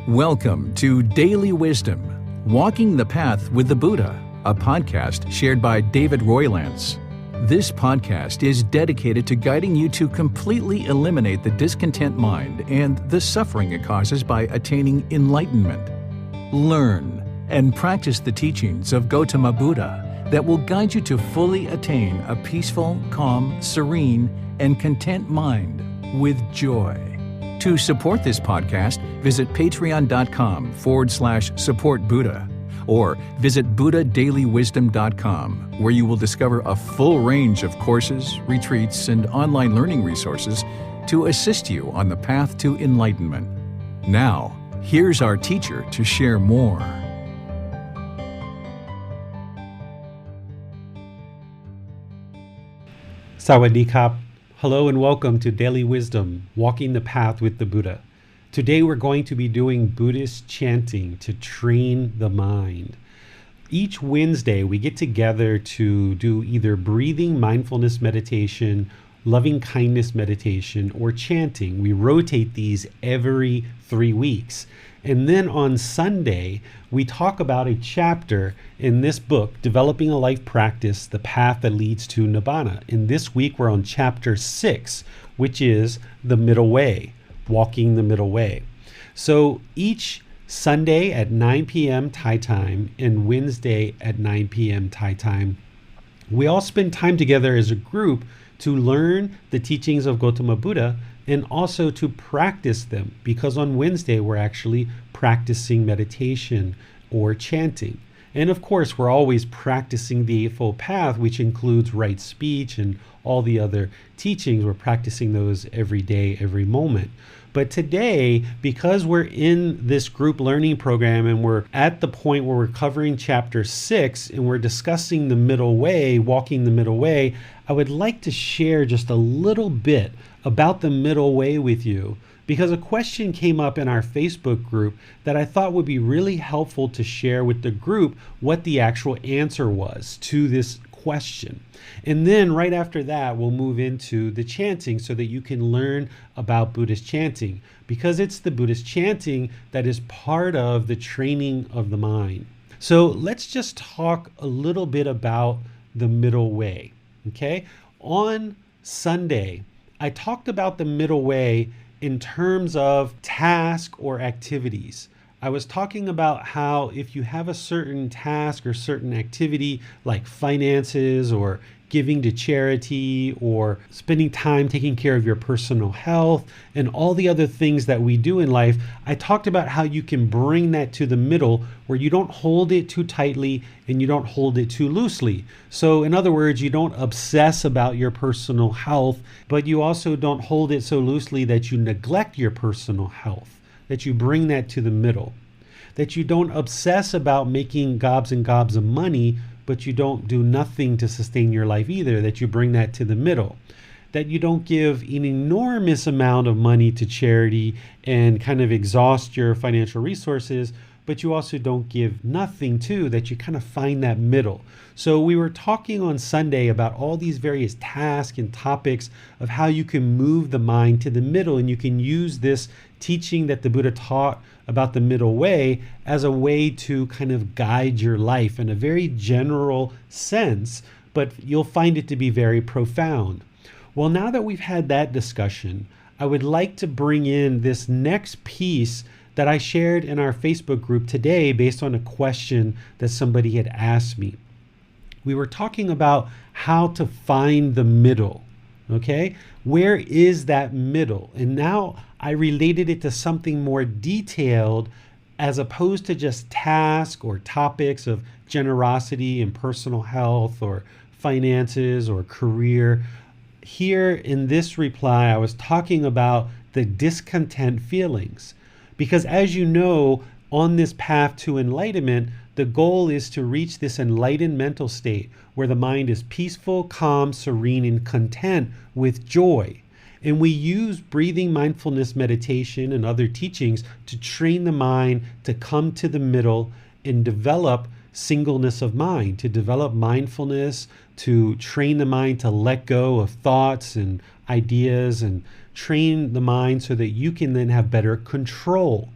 Welcome to Daily Wisdom, Walking the Path with the Buddha, a podcast shared by David Roylance. This podcast is dedicated to guiding you to completely eliminate the discontent mind and the suffering it causes by attaining enlightenment. Learn and practice the teachings of Gotama Buddha that will guide you to fully attain a peaceful, calm, serene, and content mind with joy. To support this podcast, visit patreon.com/support Buddha or visit buddhadailywisdom.com, where you will discover a full range of courses, retreats, and online learning resources to assist you on the path to enlightenment. Now, here's our teacher to share more. Sawadee Kap. Hello and welcome to Daily Wisdom, Walking the Path with the Buddha. Today we're going to be doing Buddhist chanting to train the mind. Each Wednesday we get together to do either breathing mindfulness meditation, loving kindness meditation, or chanting. We rotate these every 3 weeks. And then on Sunday, we talk about a chapter in this book, Developing a Life Practice, The Path That Leads to Nibbana. And this week we're on chapter 6, which is the middle way, walking the middle way. So each Sunday at 9 p.m. Thai time and Wednesday at 9 p.m. Thai time, we all spend time together as a group to learn the teachings of Gotama Buddha and also to practice them, because on Wednesday we're actually practicing meditation or chanting. And of course, we're always practicing the Eightfold Path, which includes right speech and all the other teachings. We're practicing those every day, every moment. But today, because we're in this group learning program and we're at the point where we're covering chapter 6 and we're discussing the middle way, walking the middle way, I would like to share just a little bit about the middle way with you, because a question came up in our Facebook group that I thought would be really helpful to share with the group what the actual answer was to this question. And then right after that, we'll move into the chanting so that you can learn about Buddhist chanting, because it's the Buddhist chanting that is part of the training of the mind. So let's just talk a little bit about the middle way, okay? On Sunday, I talked about the middle way in terms of task or activities. I was talking about how if you have a certain task or certain activity like finances or giving to charity or spending time taking care of your personal health and all the other things that we do in life, I talked about how you can bring that to the middle where you don't hold it too tightly and you don't hold it too loosely. So in other words, you don't obsess about your personal health, but you also don't hold it so loosely that you neglect your personal health, that you bring that to the middle, that you don't obsess about making gobs and gobs of money, but you don't do nothing to sustain your life either, that you bring that to the middle, that you don't give an enormous amount of money to charity and kind of exhaust your financial resources, but you also don't give nothing too, that you kind of find that middle. So we were talking on Sunday about all these various tasks and topics of how you can move the mind to the middle, and you can use this teaching that the Buddha taught about the middle way as a way to kind of guide your life in a very general sense, but you'll find it to be very profound. Well, now that we've had that discussion, I would like to bring in this next piece that I shared in our Facebook group today based on a question that somebody had asked me. We were talking about how to find the middle, okay? Where is that middle? And now I related it to something more detailed as opposed to just tasks or topics of generosity and personal health or finances or career. Here in this reply, I was talking about the discontent feelings. Because as you know, on this path to enlightenment, the goal is to reach this enlightened mental state where the mind is peaceful, calm, serene, and content with joy. And we use breathing mindfulness meditation and other teachings to train the mind to come to the middle and develop singleness of mind, to develop mindfulness, to train the mind to let go of thoughts and ideas and train the mind so that you can then have better control.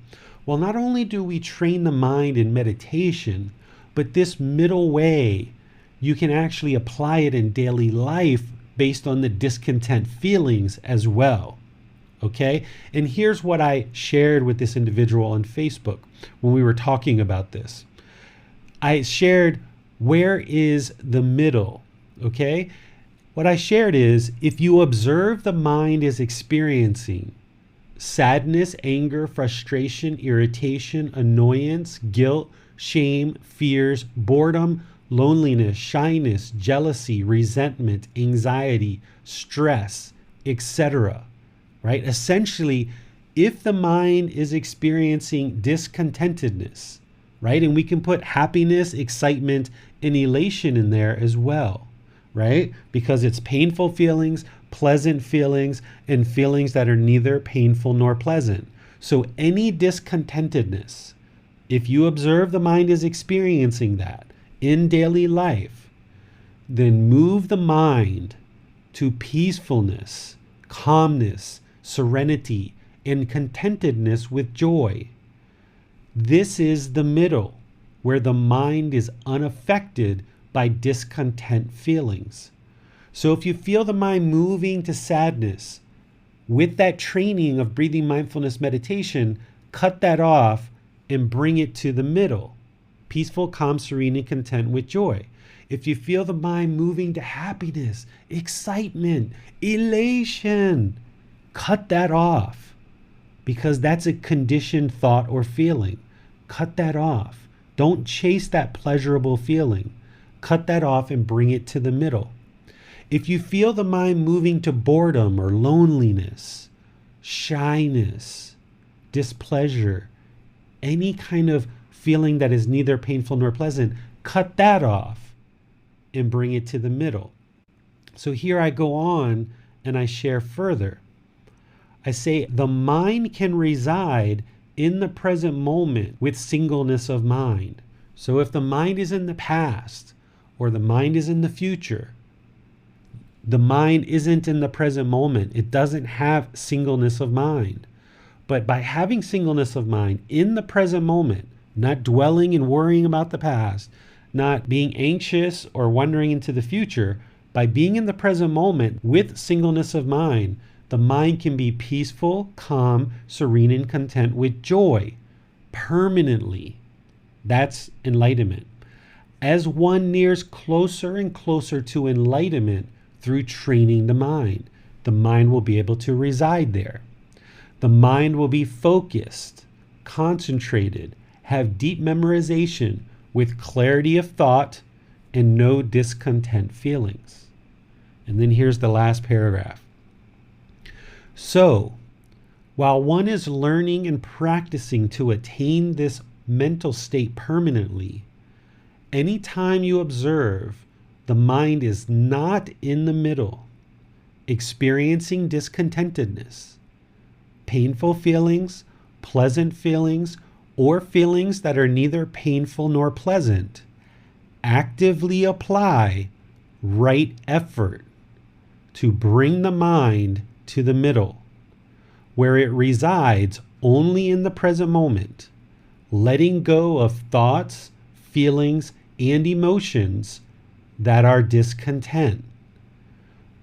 Well, not only do we train the mind in meditation, but this middle way, you can actually apply it in daily life based on the discontent feelings as well. Okay? And here's what I shared with this individual on Facebook when we were talking about this. I shared, where is the middle? Okay? What I shared is, if you observe the mind is experiencing sadness, anger, frustration, irritation, annoyance, guilt, shame, fears, boredom, loneliness, shyness, jealousy, resentment, anxiety, stress, etc. Right? Essentially, if the mind is experiencing discontentedness, right? And we can put happiness, excitement, and elation in there as well, right? Because it's painful feelings, pleasant feelings, and feelings that are neither painful nor pleasant. So any discontentedness, if you observe the mind is experiencing that in daily life, then move the mind to peacefulness, calmness, serenity, and contentedness with joy. This is the middle, where the mind is unaffected by discontent feelings. So if you feel the mind moving to sadness, with that training of breathing mindfulness meditation, cut that off and bring it to the middle. Peaceful, calm, serene, and content with joy. If you feel the mind moving to happiness, excitement, elation, cut that off, because that's a conditioned thought or feeling. Cut that off. Don't chase that pleasurable feeling. Cut that off and bring it to the middle. If you feel the mind moving to boredom or loneliness, shyness, displeasure, any kind of feeling that is neither painful nor pleasant, cut that off and bring it to the middle. So here I go on and I share further. I say the mind can reside in the present moment with singleness of mind. So if the mind is in the past or the mind is in the future, the mind isn't in the present moment. It doesn't have singleness of mind. But by having singleness of mind in the present moment, not dwelling and worrying about the past, not being anxious or wandering into the future, by being in the present moment with singleness of mind, the mind can be peaceful, calm, serene, and content with joy permanently. That's enlightenment. As one nears closer and closer to enlightenment through training the mind will be able to reside there. The mind will be focused, concentrated, have deep memorization with clarity of thought and no discontent feelings. And then here's the last paragraph. So, while one is learning and practicing to attain this mental state permanently, anytime you observe the mind is not in the middle, experiencing discontentedness, painful feelings, pleasant feelings, or feelings that are neither painful nor pleasant, actively apply right effort to bring the mind to the middle, where it resides only in the present moment, letting go of thoughts, feelings, and emotions that are discontent,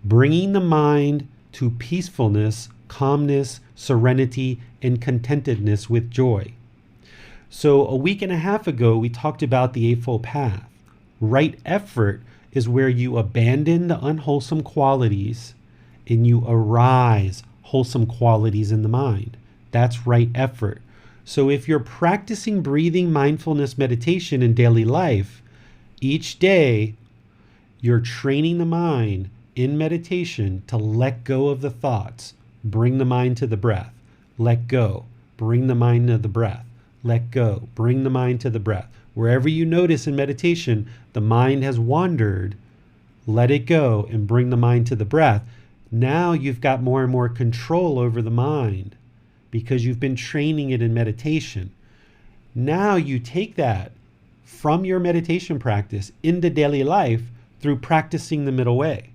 bringing the mind to peacefulness, calmness, serenity, and contentedness with joy. So a week and a half ago, we talked about the Eightfold Path. Right effort is where you abandon the unwholesome qualities and you arise wholesome qualities in the mind. That's right effort. So if you're practicing breathing mindfulness meditation in daily life, each day you're training the mind in meditation to let go of the thoughts, bring the mind to the breath, let go, bring the mind to the breath, let go, bring the mind to the breath. Wherever you notice in meditation the mind has wandered, let it go and bring the mind to the breath. Now you've got more and more control over the mind because you've been training it in meditation. Now you take that from your meditation practice into daily life through practicing the middle way.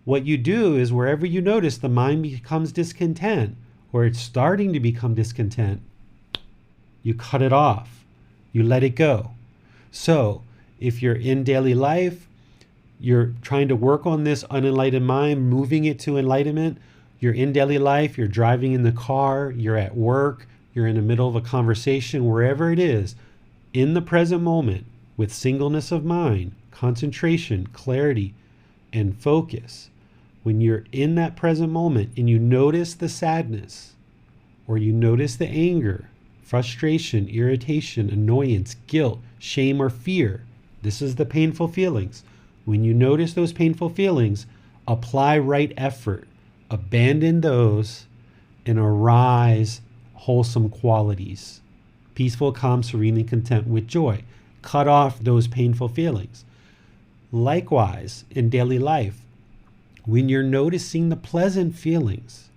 What you do is wherever you notice the mind becomes discontent or it's starting to become discontent, You cut it off. You let it go. So if you're in daily life, you're trying to work on this unenlightened mind, moving it to enlightenment. You're in daily life, you're driving in the car, you're at work, you're in the middle of a conversation, wherever it is, in the present moment, with singleness of mind, concentration, clarity, and focus. When you're in that present moment and you notice the sadness, or you notice the anger, frustration, irritation, annoyance, guilt, shame, or fear, this is the painful feelings. When you notice those painful feelings, apply right effort. Abandon those and arise wholesome qualities. Peaceful, calm, serene, and content with joy. Cut off those painful feelings. Likewise, in daily life, when you're noticing the pleasant feelings,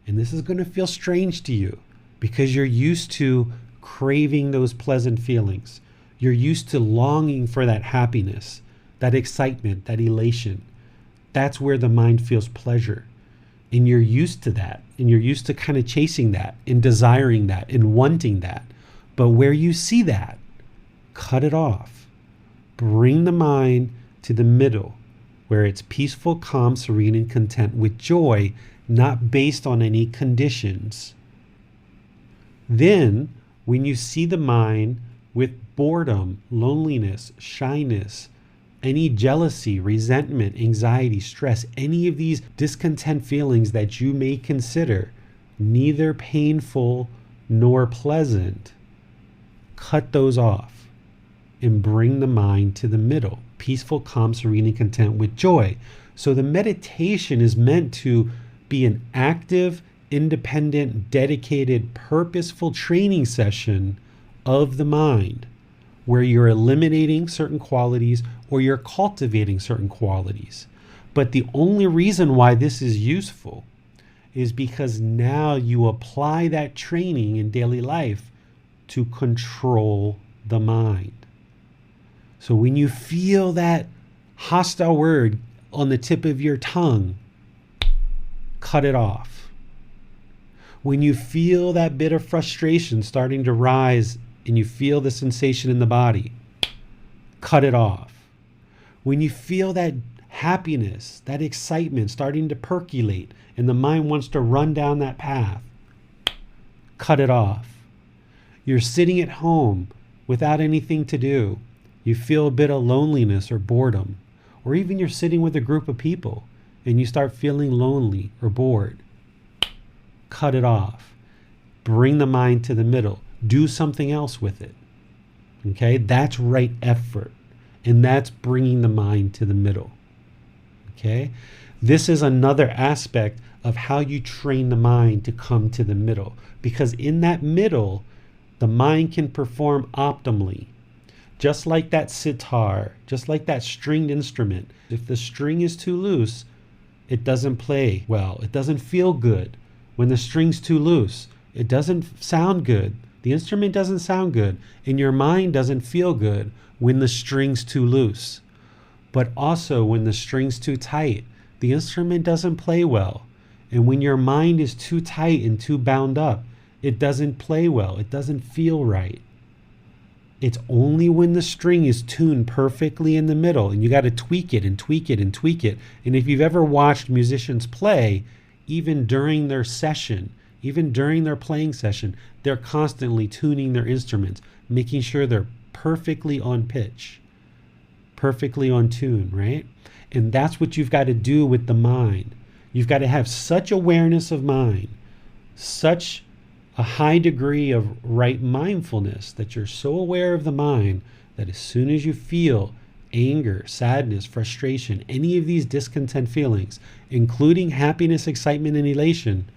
and this is going to feel strange to you because you're used to craving those pleasant feelings. You're used to longing for that happiness, that excitement, that elation. That's where the mind feels pleasure. And you're used to that. And you're used to kind of chasing that and desiring that and wanting that. But where you see that, cut it off. Bring the mind to the middle, where it's peaceful, calm, serene, and content with joy, not based on any conditions. Then, when you see the mind with boredom, loneliness, shyness, any jealousy, resentment, anxiety, stress, any of these discontent feelings that you may consider neither painful nor pleasant, cut those off and bring the mind to the middle, peaceful, calm, serene, and content with joy. So the meditation is meant to be an active, independent, dedicated, purposeful training session of the mind, where you're eliminating certain qualities or you're cultivating certain qualities. But the only reason why this is useful is because now you apply that training in daily life to control the mind. So when you feel that hostile word on the tip of your tongue, cut it off. When you feel that bit of frustration starting to rise and you feel the sensation in the body, cut it off. When you feel that happiness, that excitement starting to percolate and the mind wants to run down that path, cut it off. You're sitting at home without anything to do. You feel a bit of loneliness or boredom, or even you're sitting with a group of people and you start feeling lonely or bored, cut it off. Bring the mind to the middle. Do something else with it. Okay, that's right effort. And that's bringing the mind to the middle. Okay, this is another aspect of how you train the mind to come to the middle. Because in that middle, the mind can perform optimally. Just like that sitar, just like that stringed instrument. If the string is too loose, it doesn't play well. It doesn't feel good. When the string's too loose, it doesn't sound good. The instrument doesn't sound good, and your mind doesn't feel good when the string's too loose. But also when the string's too tight, the instrument doesn't play well. And when your mind is too tight and too bound up, it doesn't play well. It doesn't feel right. It's only when the string is tuned perfectly in the middle, and you got to tweak it and tweak it and tweak it. And if you've ever watched musicians play, even during their session, even during their playing session, they're constantly tuning their instruments, making sure they're perfectly on pitch, perfectly on tune, right? And that's what you've got to do with the mind. You've got to have such awareness of mind, such a high degree of right mindfulness that you're so aware of the mind that as soon as you feel anger, sadness, frustration, any of these discontent feelings, including happiness, excitement, and elation,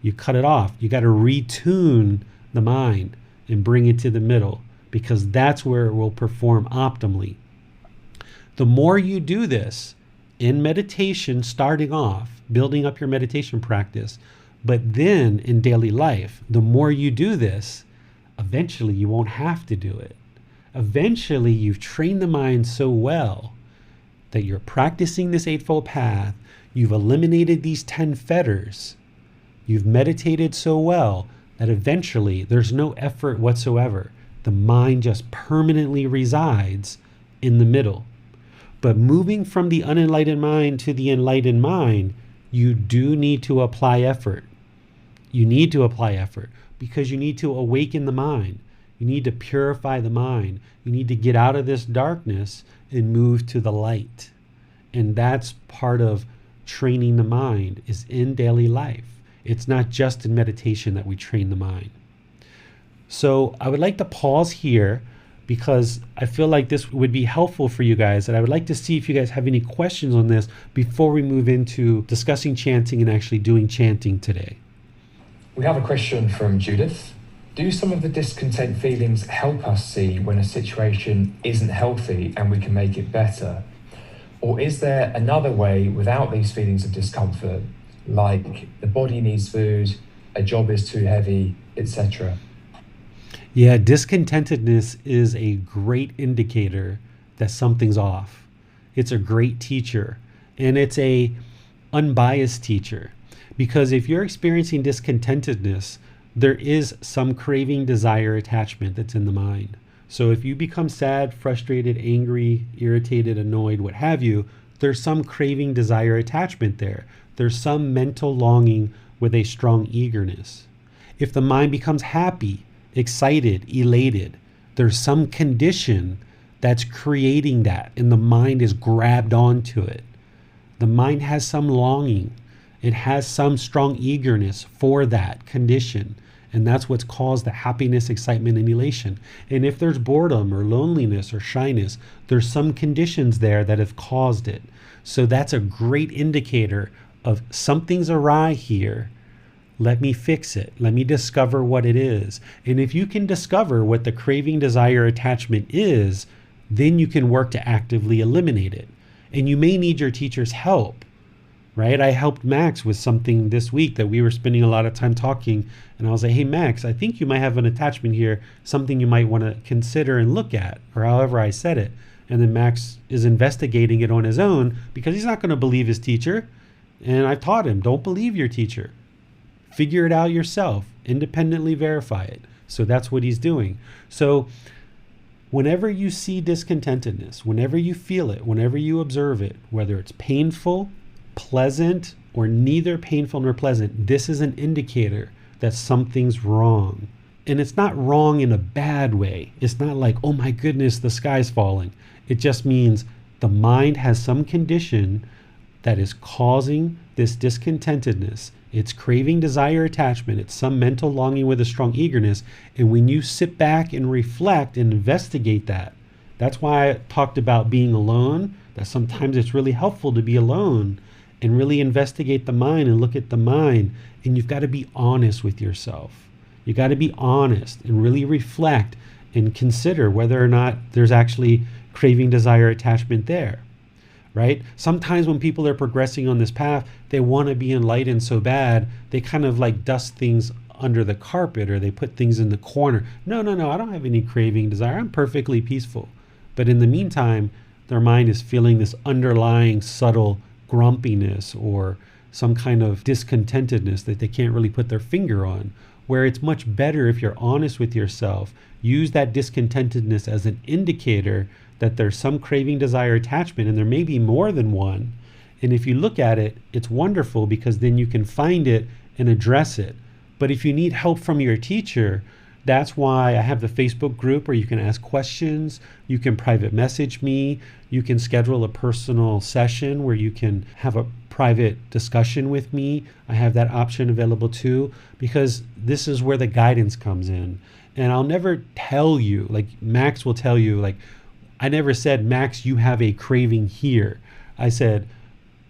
you cut it off. You got to retune the mind and bring it to the middle, because that's where it will perform optimally. The more you do this in meditation, starting off, building up your meditation practice, but then in daily life, the more you do this, eventually you won't have to do it. Eventually you've trained the mind so well that you're practicing this Eightfold Path, you've eliminated these 10 fetters, you've meditated so well that eventually there's no effort whatsoever. The mind just permanently resides in the middle. But moving from the unenlightened mind to the enlightened mind, you do need to apply effort. You need to apply effort because you need to awaken the mind. You need to purify the mind. You need to get out of this darkness and move to the light. And that's part of training the mind, is in daily life. It's not just in meditation that we train the mind. So I would like to pause here because I feel like this would be helpful for you guys. And I would like to see if you guys have any questions on this before we move into discussing chanting and actually doing chanting today. We have a question from Judith. Do some of the discontent feelings help us see when a situation isn't healthy and we can make it better? Or is there another way without these feelings of discomfort, like the body needs food, a job is too heavy, etc.? Yeah, discontentedness is a great indicator that something's off. It's a great teacher, and it's a unbiased teacher. Because if you're experiencing discontentedness, there is some craving, desire, attachment that's in the mind. So if you become sad, frustrated, angry, irritated, annoyed, what have you, there's some craving, desire, attachment there. There's some mental longing with a strong eagerness. If the mind becomes happy, excited, elated, there's some condition that's creating that, and the mind is grabbed onto it. The mind has some longing. It has some strong eagerness for that condition. And that's what's caused the happiness, excitement, and elation. And if there's boredom or loneliness or shyness, there's some conditions there that have caused it. So that's a great indicator of something's awry here. Let me fix it. Let me discover what it is. And if you can discover what the craving, desire, attachment is, then you can work to actively eliminate it. And you may need your teacher's help, right? I helped Max with something this week that we were spending a lot of time talking. And I was like, hey, Max, I think you might have an attachment here, something you might want to consider and look at, or however I said it. And then Max is investigating it on his own because he's not going to believe his teacher. And I've taught him, don't believe your teacher. Figure it out yourself, independently verify it. So that's what he's doing. So whenever you see discontentedness, whenever you feel it, whenever you observe it, whether it's painful, pleasant, or neither painful nor pleasant, this is an indicator that something's wrong. And it's not wrong in a bad way. It's not like, oh my goodness, the sky's falling. It just means the mind has some condition that is causing this discontentedness. It's craving, desire, attachment. It's some mental longing with a strong eagerness. And when you sit back and reflect and investigate that, that's why I talked about being alone, that sometimes it's really helpful to be alone and really investigate the mind and look at the mind. And you've got to be honest with yourself. You got to be honest and really reflect and consider whether or not there's actually craving, desire, attachment there. Right? Sometimes when people are progressing on this path, they want to be enlightened so bad, they kind of like dust things under the carpet or they put things in the corner. No, I don't have any craving, desire. I'm perfectly peaceful. But in the meantime, their mind is feeling this underlying subtle grumpiness or some kind of discontentedness that they can't really put their finger on, where it's much better if you're honest with yourself, use that discontentedness as an indicator that there's some craving, desire, attachment, and there may be more than one. And if you look at it, it's wonderful because then you can find it and address it. But if you need help from your teacher, that's why I have the Facebook group where you can ask questions, you can private message me, you can schedule a personal session where you can have a private discussion with me. I have that option available too, because this is where the guidance comes in. And I'll never tell you, like Max will tell you, like, I never said, Max, you have a craving here. I said,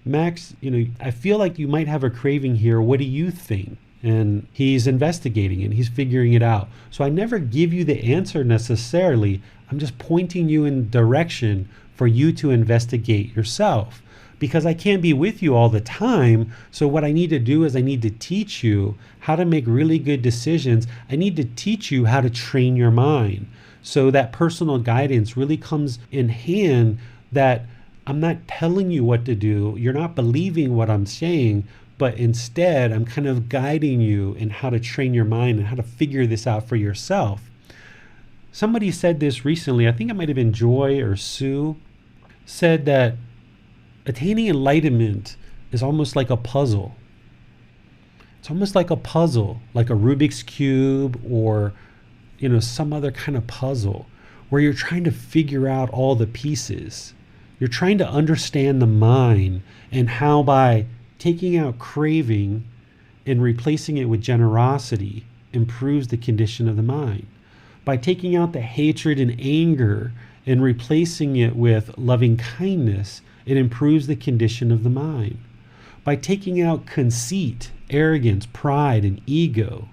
Max, I feel like you might have a craving here. What do you think? And he's investigating and he's figuring it out. So I never give you the answer necessarily. I'm just pointing you in direction for you to investigate yourself, because I can't be with you all the time. So what I need to do is I need to teach you how to make really good decisions. I need to teach you how to train your mind. So that personal guidance really comes in hand, that I'm not telling you what to do. You're not believing what I'm saying, but instead I'm kind of guiding you in how to train your mind and how to figure this out for yourself. Somebody said this recently, I think it might have been Joy or Sue, said that attaining enlightenment is almost like a puzzle. It's almost like a puzzle, like a Rubik's Cube or, some other kind of puzzle where you're trying to figure out all the pieces. You're trying to understand the mind and how by taking out craving and replacing it with generosity improves the condition of the mind. By taking out the hatred and anger and replacing it with loving kindness, it improves the condition of the mind. By taking out conceit, arrogance, pride, and ego,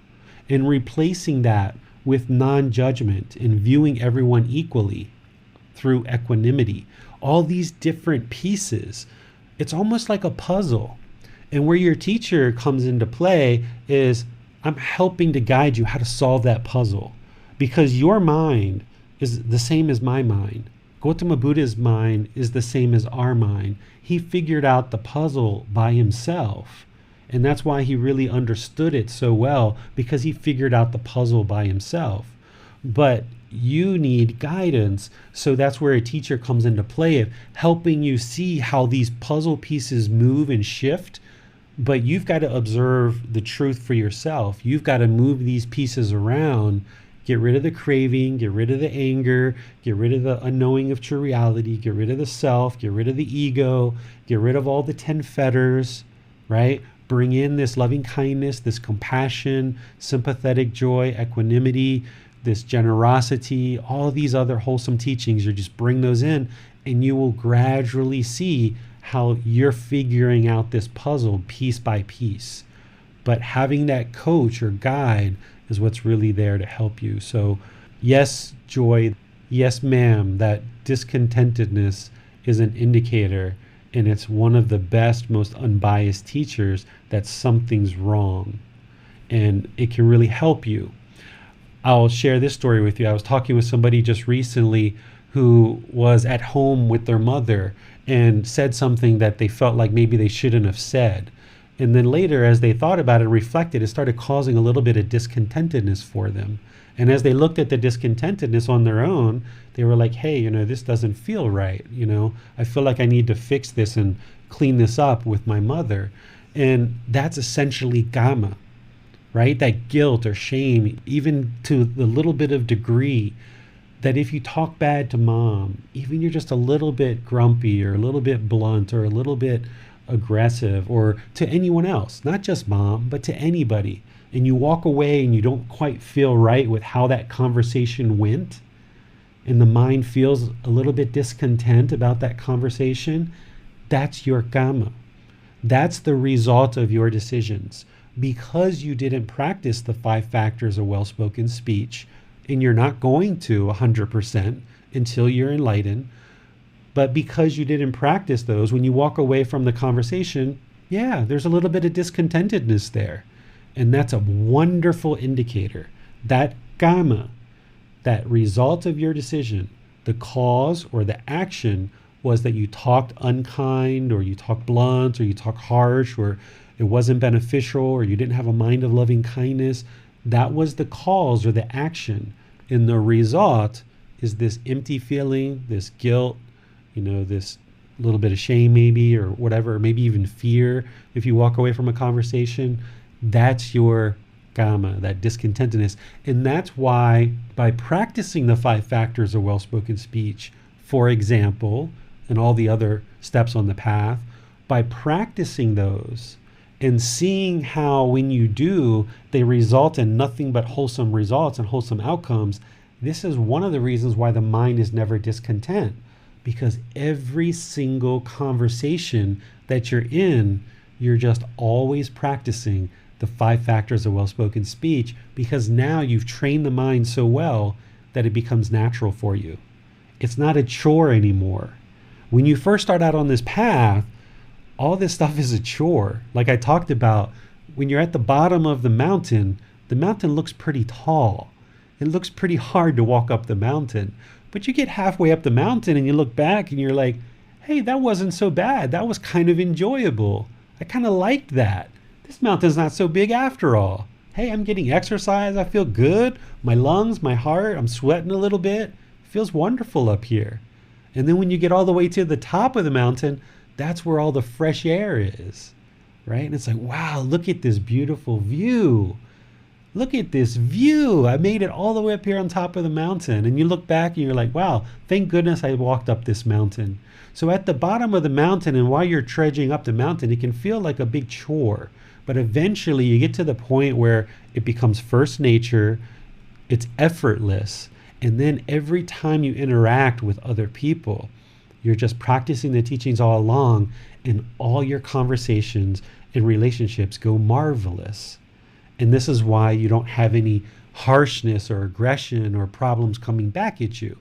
and replacing that with non-judgment and viewing everyone equally through equanimity, all these different pieces, it's almost like a puzzle. And where your teacher comes into play is, I'm helping to guide you how to solve that puzzle, because your mind is the same as my mind. Gotama Buddha's mind is the same as our mind. He figured out the puzzle by himself. And that's why he really understood it so well, because he figured out the puzzle by himself. But you need guidance. So that's where a teacher comes into play, of helping you see how these puzzle pieces move and shift. But you've got to observe the truth for yourself. You've got to move these pieces around. Get rid of the craving, get rid of the anger, get rid of the unknowing of true reality, get rid of the self, get rid of the ego, get rid of all the 10 fetters, right? Bring in this loving kindness, this compassion, sympathetic joy, equanimity, this generosity, all these other wholesome teachings. You just bring those in and you will gradually see how you're figuring out this puzzle piece by piece. But having that coach or guide is what's really there to help you. So yes, Joy, yes, ma'am, that discontentedness is an indicator, and it's one of the best, most unbiased teachers that something's wrong. And it can really help you. I'll share this story with you. I was talking with somebody just recently who was at home with their mother and said something that they felt like maybe they shouldn't have said. And then later, as they thought about it, reflected, it started causing a little bit of discontentedness for them. And as they looked at the discontentedness on their own, they were like, hey, this doesn't feel right. I feel like I need to fix this and clean this up with my mother. And that's essentially Gama, right? That guilt or shame, even to the little bit of degree that if you talk bad to mom, even you're just a little bit grumpy or a little bit blunt or a little bit aggressive, or to anyone else, not just mom, but to anybody, and you walk away and you don't quite feel right with how that conversation went, and the mind feels a little bit discontent about that conversation, that's your Gama. That's the result of your decisions. Because you didn't practice the 5 factors of well-spoken speech, and you're not going to 100% until you're enlightened, but because you didn't practice those, when you walk away from the conversation, there's a little bit of discontentedness there. And that's a wonderful indicator. That Gama, that result of your decision, the cause or the action was that you talked unkind, or you talked blunt, or you talked harsh, or it wasn't beneficial, or you didn't have a mind of loving kindness. That was the cause or the action. And the result is this empty feeling, this guilt, this little bit of shame maybe, or whatever, or maybe even fear if you walk away from a conversation. That's your Gama, that discontentedness. And that's why by practicing the 5 factors of well-spoken speech, for example, and all the other steps on the path, by practicing those and seeing how when you do, they result in nothing but wholesome results and wholesome outcomes, this is one of the reasons why the mind is never discontent. Because every single conversation that you're in, you're just always practicing the 5 factors of well-spoken speech, because now you've trained the mind so well that it becomes natural for you. It's not a chore anymore. When you first start out on this path, all this stuff is a chore. Like I talked about, when you're at the bottom of the mountain looks pretty tall. It looks pretty hard to walk up the mountain. But you get halfway up the mountain and you look back and you're like, hey, that wasn't so bad. That was kind of enjoyable. I kind of liked that. this mountain's not so big after all. Hey, I'm getting exercise. I feel good. My lungs, my heart, I'm sweating a little bit. It feels wonderful up here. And then when you get all the way to the top of the mountain, that's where all the fresh air is, right? And it's like, wow, look at this beautiful view. Look at this view. I made it all the way up here on top of the mountain. And you look back and you're like, wow, thank goodness I walked up this mountain. So at the bottom of the mountain, and while you're trudging up the mountain, it can feel like a big chore. But eventually you get to the point where it becomes first nature, it's effortless. And then every time you interact with other people, you're just practicing the teachings all along, and all your conversations and relationships go marvelous. And this is why you don't have any harshness or aggression or problems coming back at you.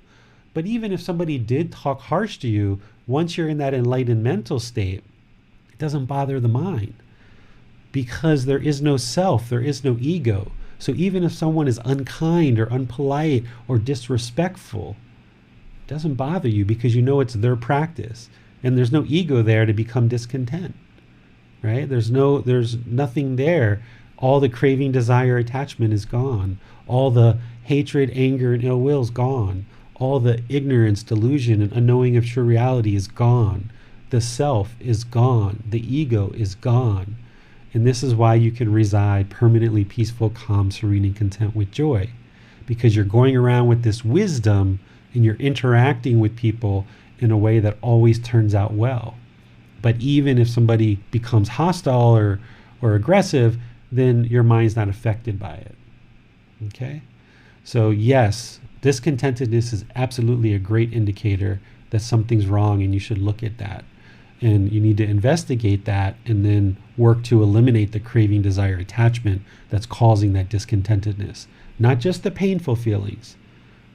But even if somebody did talk harsh to you, once you're in that enlightened mental state, it doesn't bother the mind, because there is no self, there is no ego. So even if someone is unkind or unpolite or disrespectful, it doesn't bother you, because you know it's their practice. And there's no ego there to become discontent, right? There's nothing there. All the craving, desire, attachment is gone. All the hatred, anger, and ill will is gone. All the ignorance, delusion, and unknowing of true reality is gone. The self is gone. The ego is gone. And this is why you can reside permanently peaceful, calm, serene, and content with joy. Because you're going around with this wisdom and you're interacting with people in a way that always turns out well. But even if somebody becomes hostile or aggressive, then your mind's not affected by it. Okay? So yes, discontentedness is absolutely a great indicator that something's wrong, and you should look at that. And you need to investigate that and then work to eliminate the craving, desire, attachment that's causing that discontentedness. Not just the painful feelings,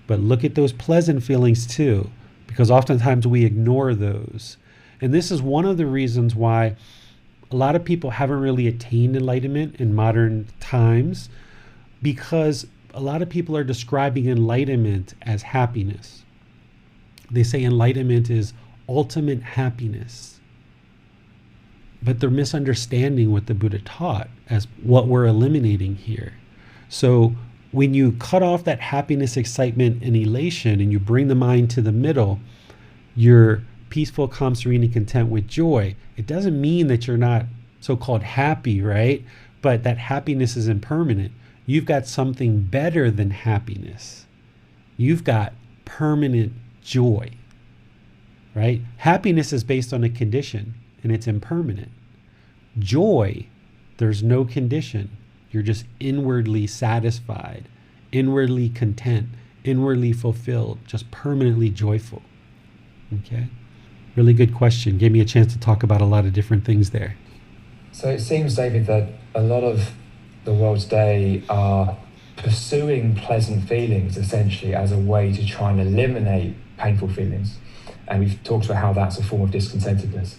but look at those pleasant feelings too, because oftentimes we ignore those. And this is one of the reasons why a lot of people haven't really attained enlightenment in modern times, because a lot of people are describing enlightenment as happiness. They say enlightenment is ultimate happiness. But they're misunderstanding what the Buddha taught as what we're eliminating here. So when you cut off that happiness, excitement, and elation, and you bring the mind to the middle, you're peaceful, calm, serene, and content with joy. It doesn't mean that you're not so-called happy, right? But that happiness is impermanent. You've got something better than happiness. You've got permanent joy, right? Happiness is based on a condition, and it's impermanent. Joy, there's no condition. You're just inwardly satisfied, inwardly content, inwardly fulfilled, just permanently joyful. Okay? Really good question. Gave me a chance to talk about a lot of different things there. So it seems, David, that a lot of the world today are pursuing pleasant feelings essentially as a way to try and eliminate painful feelings. And we've talked about how that's a form of discontentedness.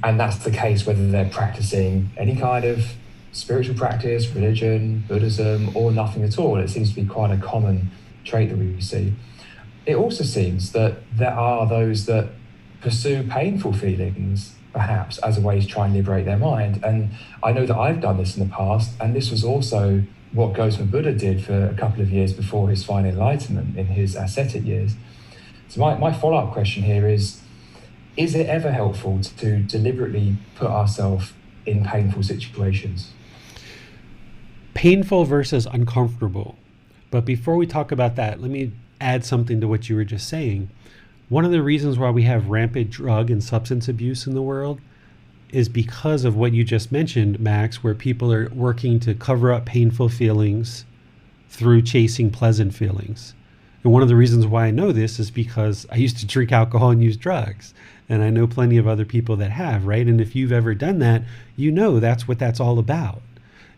And that's the case whether they're practicing any kind of spiritual practice, religion, Buddhism, or nothing at all. It seems to be quite a common trait that we see. It also seems that there are those that pursue painful feelings, perhaps, as a way to try and liberate their mind. And I know that I've done this in the past, and this was also what Gotama Buddha did for a couple of years before his final enlightenment in his ascetic years. So my follow-up question here is it ever helpful to deliberately put ourselves in painful situations? Painful versus uncomfortable. But before we talk about that, let me add something to what you were just saying. One of the reasons why we have rampant drug and substance abuse in the world is because of what you just mentioned, Max, where people are working to cover up painful feelings through chasing pleasant feelings. And one of the reasons why I know this is because I used to drink alcohol and use drugs. And I know plenty of other people that have, right? And if you've ever done that, you know that's what that's all about,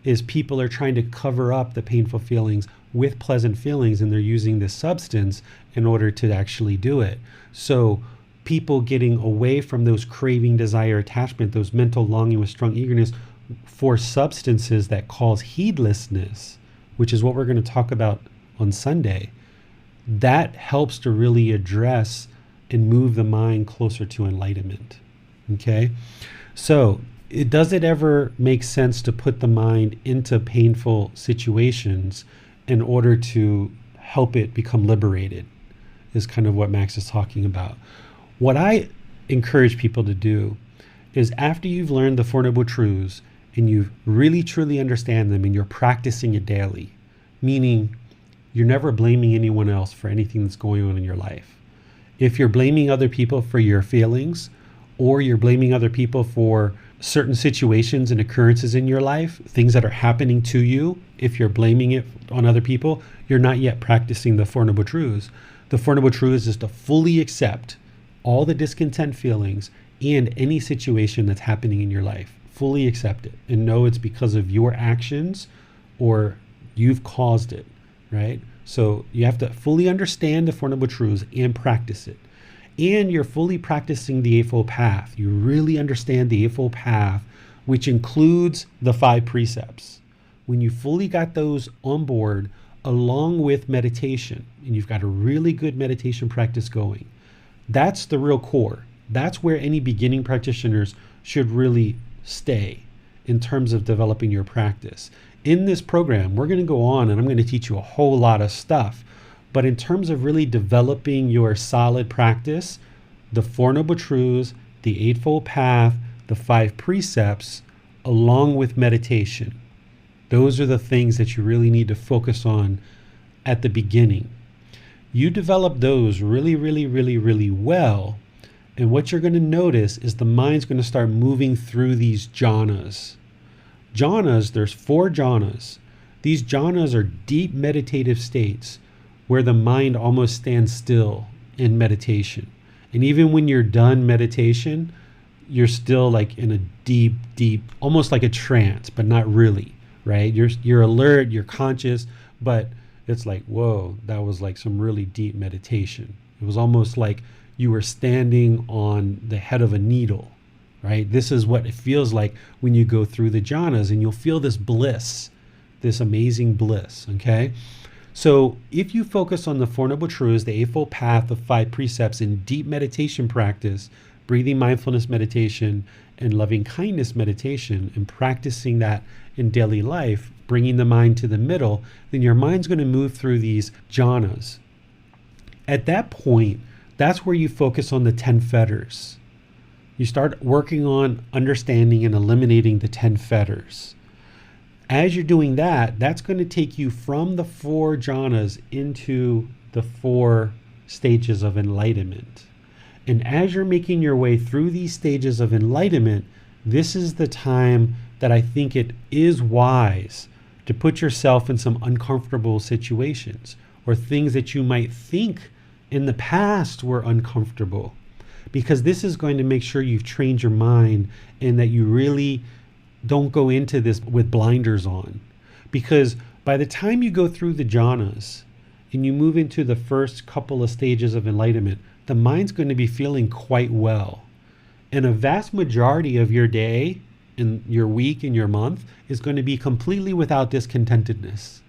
is people are trying to cover up the painful feelings with pleasant feelings, and they're using this substance in order to actually do it. So people getting away from those craving, desire, attachment, those mental longing with strong eagerness for substances that cause heedlessness, which is what we're going to talk about on Sunday, that helps to really address and move the mind closer to enlightenment. Okay? So does it ever make sense to put the mind into painful situations in order to help it become liberated? Is kind of what Max is talking about. What I encourage people to do is, after you've learned the Four Noble Truths and you really truly understand them and you're practicing it daily, meaning you're never blaming anyone else for anything that's going on in your life. If you're blaming other people for your feelings, or you're blaming other people for certain situations and occurrences in your life, things that are happening to you, if you're blaming it on other people, you're not yet practicing the Four Noble Truths. The Four Noble Truths is to fully accept all the discontent feelings and any situation that's happening in your life. Fully accept it and know it's because of your actions or you've caused it, right? So you have to fully understand the Four Noble Truths and practice it. And you're fully practicing the Eightfold Path. You really understand the Eightfold Path, which includes the 5 precepts. When you fully got those on board, along with meditation, and you've got a really good meditation practice going, that's the real core. That's where any beginning practitioners should really stay in terms of developing your practice. In this program, we're going to go on and I'm going to teach you a whole lot of stuff. But in terms of really developing your solid practice, the Four Noble Truths, the Eightfold Path, the 5 precepts, along with meditation, those are the things that you really need to focus on at the beginning. You develop those really well, and what you're going to notice is the mind's going to start moving through these jhanas. Jhanas, there's 4 jhanas. These jhanas are deep meditative states where the mind almost stands still in meditation. And even when you're done meditation, you're still like in a deep, almost like a trance, but not really, right? You're alert, you're conscious, but it's like, whoa, that was like some really deep meditation. It was almost like you were standing on the head of a needle, right? This is what it feels like when you go through the jhanas, and you'll feel this bliss, this amazing bliss, okay? So if you focus on the Four Noble Truths, the Eightfold Path, the 5 precepts in deep meditation practice, breathing mindfulness meditation, and loving kindness meditation, and practicing that in daily life, bringing the mind to the middle, then your mind's going to move through these jhanas. At that point, that's where you focus on the 10 fetters. You start working on understanding and eliminating the 10 fetters. As you're doing that, that's going to take you from the 4 jhanas into the 4 stages of enlightenment. And as you're making your way through these stages of enlightenment, this is the time that I think it is wise to put yourself in some uncomfortable situations, or things that you might think in the past were uncomfortable, because this is going to make sure you've trained your mind and that you really don't go into this with blinders on. Because by the time you go through the jhanas and you move into the first couple of stages of enlightenment, the mind's going to be feeling quite well. And a vast majority of your day and your week and your month is going to be completely without discontentedness,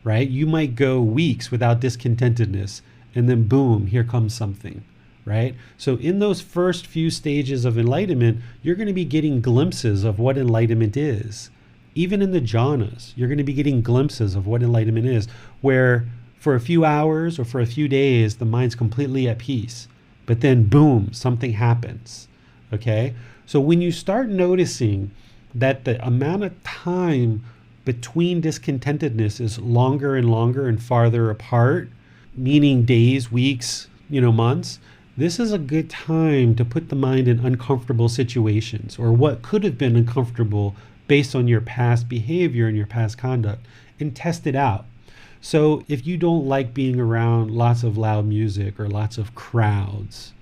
right? You might go weeks without discontentedness, and then boom, here comes something. Right? So in those first few stages of enlightenment, you're going to be getting glimpses of what enlightenment is. Even in the jhanas, you're going to be getting glimpses of what enlightenment is, where for a few hours or for a few days, the mind's completely at peace. But then boom, something happens. Okay? So when you start noticing that the amount of time between discontentedness is longer and longer and farther apart, meaning days, weeks, months, this is a good time to put the mind in uncomfortable situations, or what could have been uncomfortable based on your past behavior and your past conduct, and test it out. So if you don't like being around lots of loud music or lots of crowds,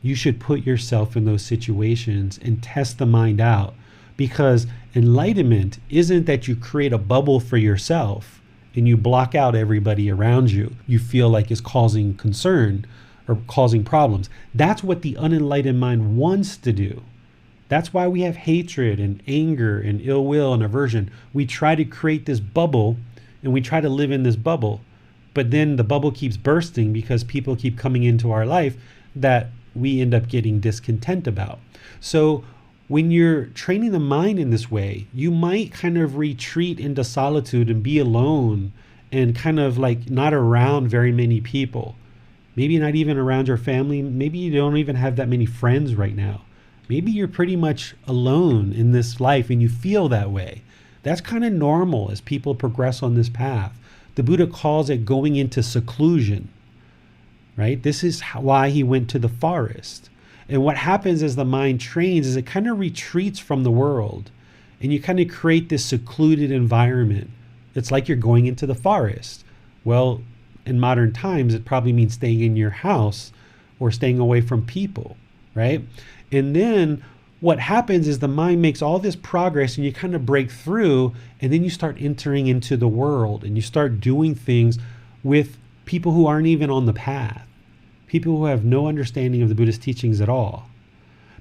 you should put yourself in those situations and test the mind out, because enlightenment isn't that you create a bubble for yourself and you block out everybody around you feel like is causing concern or causing problems. That's what the unenlightened mind wants to do. That's why we have hatred and anger and ill will and aversion. We try to create this bubble and we try to live in this bubble, but then the bubble keeps bursting because people keep coming into our life that we end up getting discontent about. So when you're training the mind in this way, you might kind of retreat into solitude and be alone and kind of like not around very many people. Maybe not even around your family. Maybe you don't even have that many friends right now. Maybe you're pretty much alone in this life and you feel that way. That's kind of normal as people progress on this path. The Buddha calls it going into seclusion, right? This is why he went to the forest. And what happens as the mind trains is it kind of retreats from the world and you kind of create this secluded environment. It's like you're going into the forest. Well, in modern times, it probably means staying in your house or staying away from people, right? And then what happens is the mind makes all this progress and you kind of break through, and then you start entering into the world and you start doing things with people who aren't even on the path, people who have no understanding of the Buddhist teachings at all.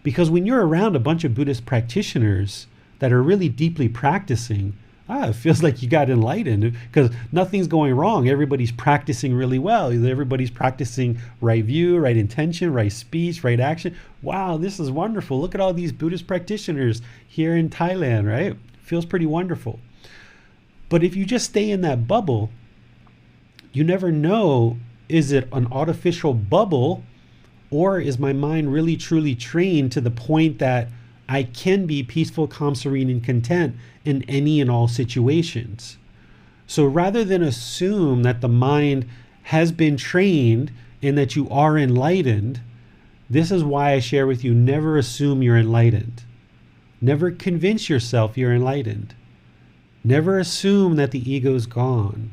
Because when you're around a bunch of Buddhist practitioners that are really deeply practicing, it feels like you got enlightened because nothing's going wrong. Everybody's practicing really well. Everybody's practicing right view, right intention, right speech, right action. Wow, this is wonderful. Look at all these Buddhist practitioners here in Thailand, right? Feels pretty wonderful. But if you just stay in that bubble, you never know, is it an artificial bubble or is my mind really truly trained to the point that I can be peaceful, calm, serene, and content in any and all situations? So rather than assume that the mind has been trained and that you are enlightened, this is why I share with you, never assume you're enlightened. Never convince yourself you're enlightened. Never assume that the ego is gone.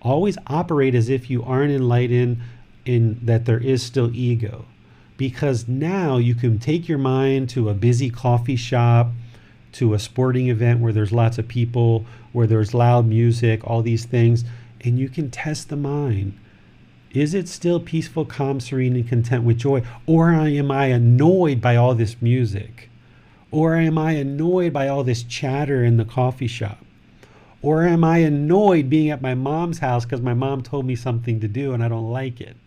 Always operate as if you aren't enlightened and that there is still ego. Because now you can take your mind to a busy coffee shop, to a sporting event where there's lots of people, where there's loud music, all these things, and you can test the mind. Is it still peaceful, calm, serene, and content with joy? Or am I annoyed by all this music? Or am I annoyed by all this chatter in the coffee shop? Or am I annoyed being at my mom's house because my mom told me something to do and I don't like it,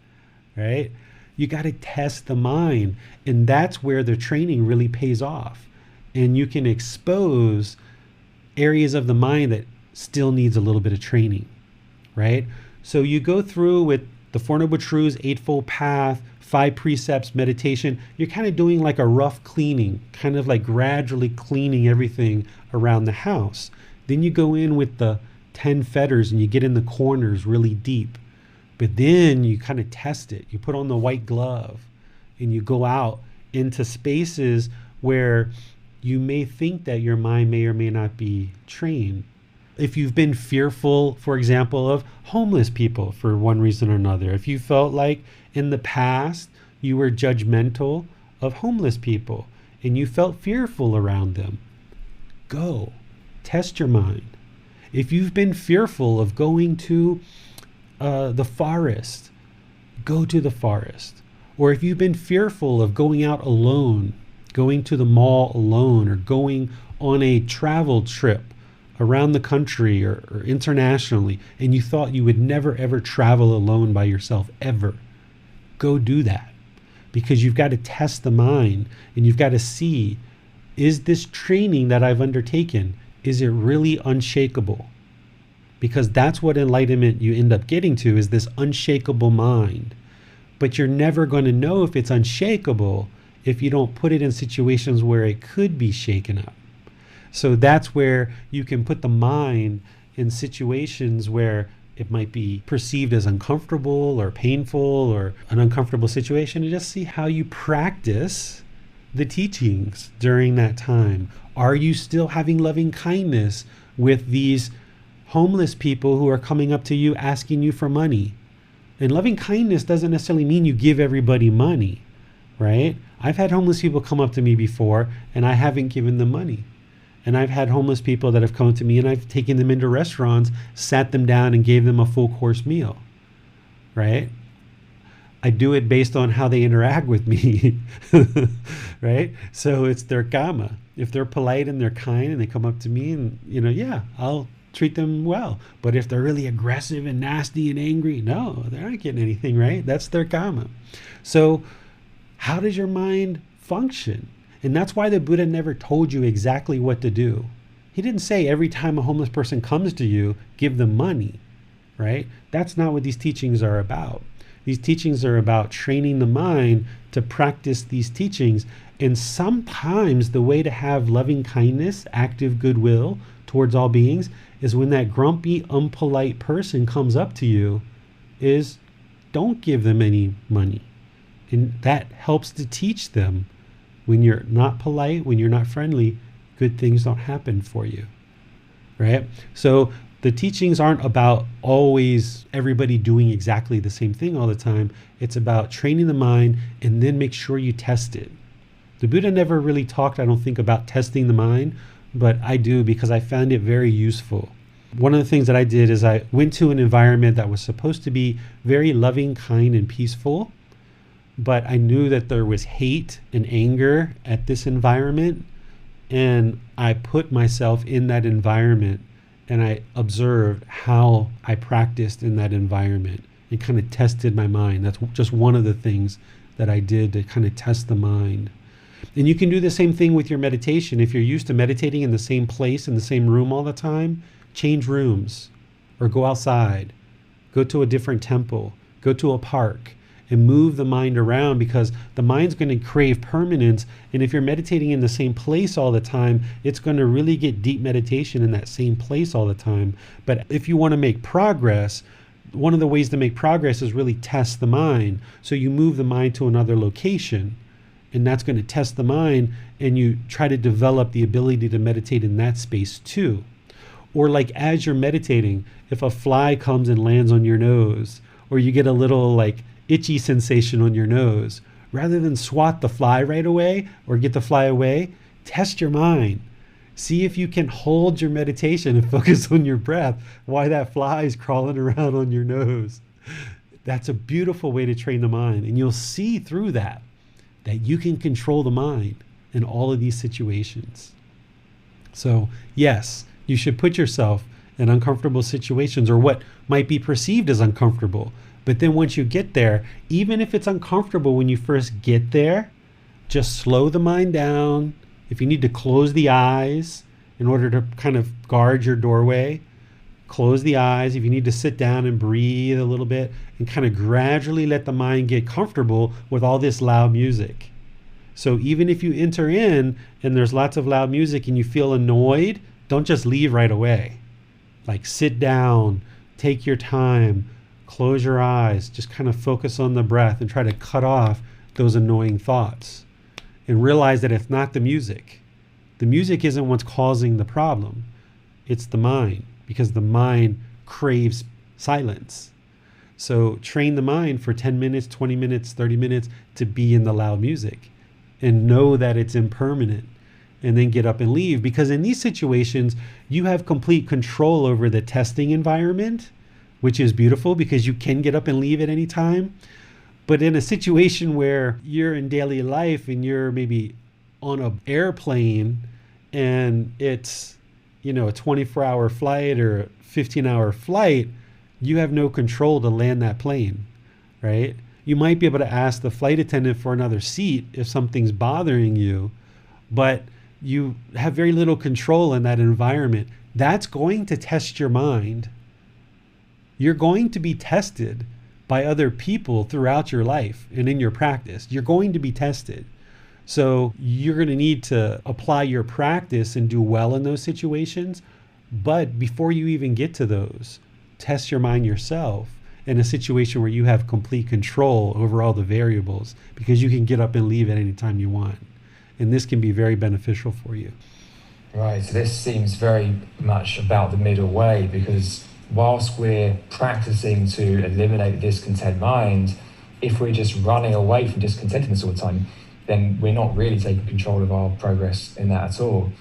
right? You got to test the mind, and that's where the training really pays off. And you can expose areas of the mind that still needs a little bit of training, right? So you go through with the Four Noble Truths, Eightfold Path, 5 precepts, meditation. You're kind of doing like a rough cleaning, kind of like gradually cleaning everything around the house. Then you go in with the 10 fetters and you get in the corners really deep. But then you kind of test it. You put on the white glove and you go out into spaces where you may think that your mind may or may not be trained. If you've been fearful, for example, of homeless people for one reason or another, if you felt like in the past you were judgmental of homeless people and you felt fearful around them, go, test your mind. If you've been fearful of going to the forest, go to the forest. Or if you've been fearful of going out alone, going to the mall alone, or going on a travel trip around the country or internationally, and you thought you would never ever travel alone by yourself ever, go do that. Because you've got to test the mind and you've got to see, is this training that I've undertaken, is it really unshakable? Because that's what enlightenment you end up getting to, is this unshakable mind. But you're never going to know if it's unshakable if you don't put it in situations where it could be shaken up. So that's where you can put the mind in situations where it might be perceived as uncomfortable or painful or an uncomfortable situation, and just see how you practice the teachings during that time. Are you still having loving kindness with these homeless people who are coming up to you asking you for money? And loving kindness doesn't necessarily mean you give everybody money, right? I've had homeless people come up to me before and I haven't given them money. And I've had homeless people that have come to me and I've taken them into restaurants, sat them down and gave them a full course meal, right? I do it based on how they interact with me, right? So it's their karma. If they're polite and they're kind and they come up to me and, yeah, I'll treat them well. But if they're really aggressive and nasty and angry, no, they're not getting anything, right? That's their karma. So how does your mind function? And that's why the Buddha never told you exactly what to do. He didn't say every time a homeless person comes to you, give them money, right? That's not what these teachings are about. These teachings are about training the mind to practice these teachings. And sometimes the way to have loving kindness, active goodwill towards all beings is when that grumpy, unpolite person comes up to you, is don't give them any money. And that helps to teach them when you're not polite, when you're not friendly, good things don't happen for you, right? So the teachings aren't about always everybody doing exactly the same thing all the time. It's about training the mind and then make sure you test it. The Buddha never really talked, I don't think, about testing the mind, but I do because I found it very useful. One of the things that I did is I went to an environment that was supposed to be very loving, kind, and peaceful, but I knew that there was hate and anger at this environment, and I put myself in that environment and I observed how I practiced in that environment and kind of tested my mind. That's just one of the things that I did to kind of test the mind. And you can do the same thing with your meditation. If you're used to meditating in the same place, in the same room all the time, change rooms or go outside, go to a different temple, go to a park and move the mind around, because the mind's going to crave permanence. And if you're meditating in the same place all the time, it's going to really get deep meditation in that same place all the time. But if you want to make progress, one of the ways to make progress is really test the mind. So you move the mind to another location, and that's going to test the mind, and you try to develop the ability to meditate in that space too. Or like as you're meditating, if a fly comes and lands on your nose, or you get a little like itchy sensation on your nose, rather than swat the fly right away or get the fly away, test your mind. See if you can hold your meditation and focus on your breath while that fly is crawling around on your nose. That's a beautiful way to train the mind. And you'll see through that you can control the mind in all of these situations. So yes, you should put yourself in uncomfortable situations, or what might be perceived as uncomfortable. But then once you get there, even if it's uncomfortable when you first get there, just slow the mind down. If you need to close the eyes in order to kind of guard your doorway, close the eyes. If you need to sit down and breathe a little bit and kind of gradually let the mind get comfortable with all this loud music. So even if you enter in and there's lots of loud music and you feel annoyed, don't just leave right away. Like sit down, take your time, close your eyes, just kind of focus on the breath and try to cut off those annoying thoughts. And realize that it's not the music. The music isn't what's causing the problem. It's the mind, because the mind craves silence. So train the mind for 10 minutes, 20 minutes, 30 minutes to be in the loud music and know that it's impermanent, and then get up and leave. Because in these situations, you have complete control over the testing environment, which is beautiful because you can get up and leave at any time. But in a situation where you're in daily life and you're maybe on an airplane and it's, a 24-hour flight or a 15-hour flight, you have no control to land that plane, right? You might be able to ask the flight attendant for another seat if something's bothering you, but you have very little control in that environment. That's going to test your mind. You're going to be tested by other people throughout your life and in your practice. You're going to be tested. So you're going to need to apply your practice and do well in those situations. But before you even get to those, test your mind yourself in a situation where you have complete control over all the variables, because you can get up and leave at any time you want. And this can be very beneficial for you. Right, so this seems very much about the middle way, because whilst we're practicing to eliminate the discontent mind, if we're just running away from discontentedness all the time, then we're not really taking control of our progress in that at all.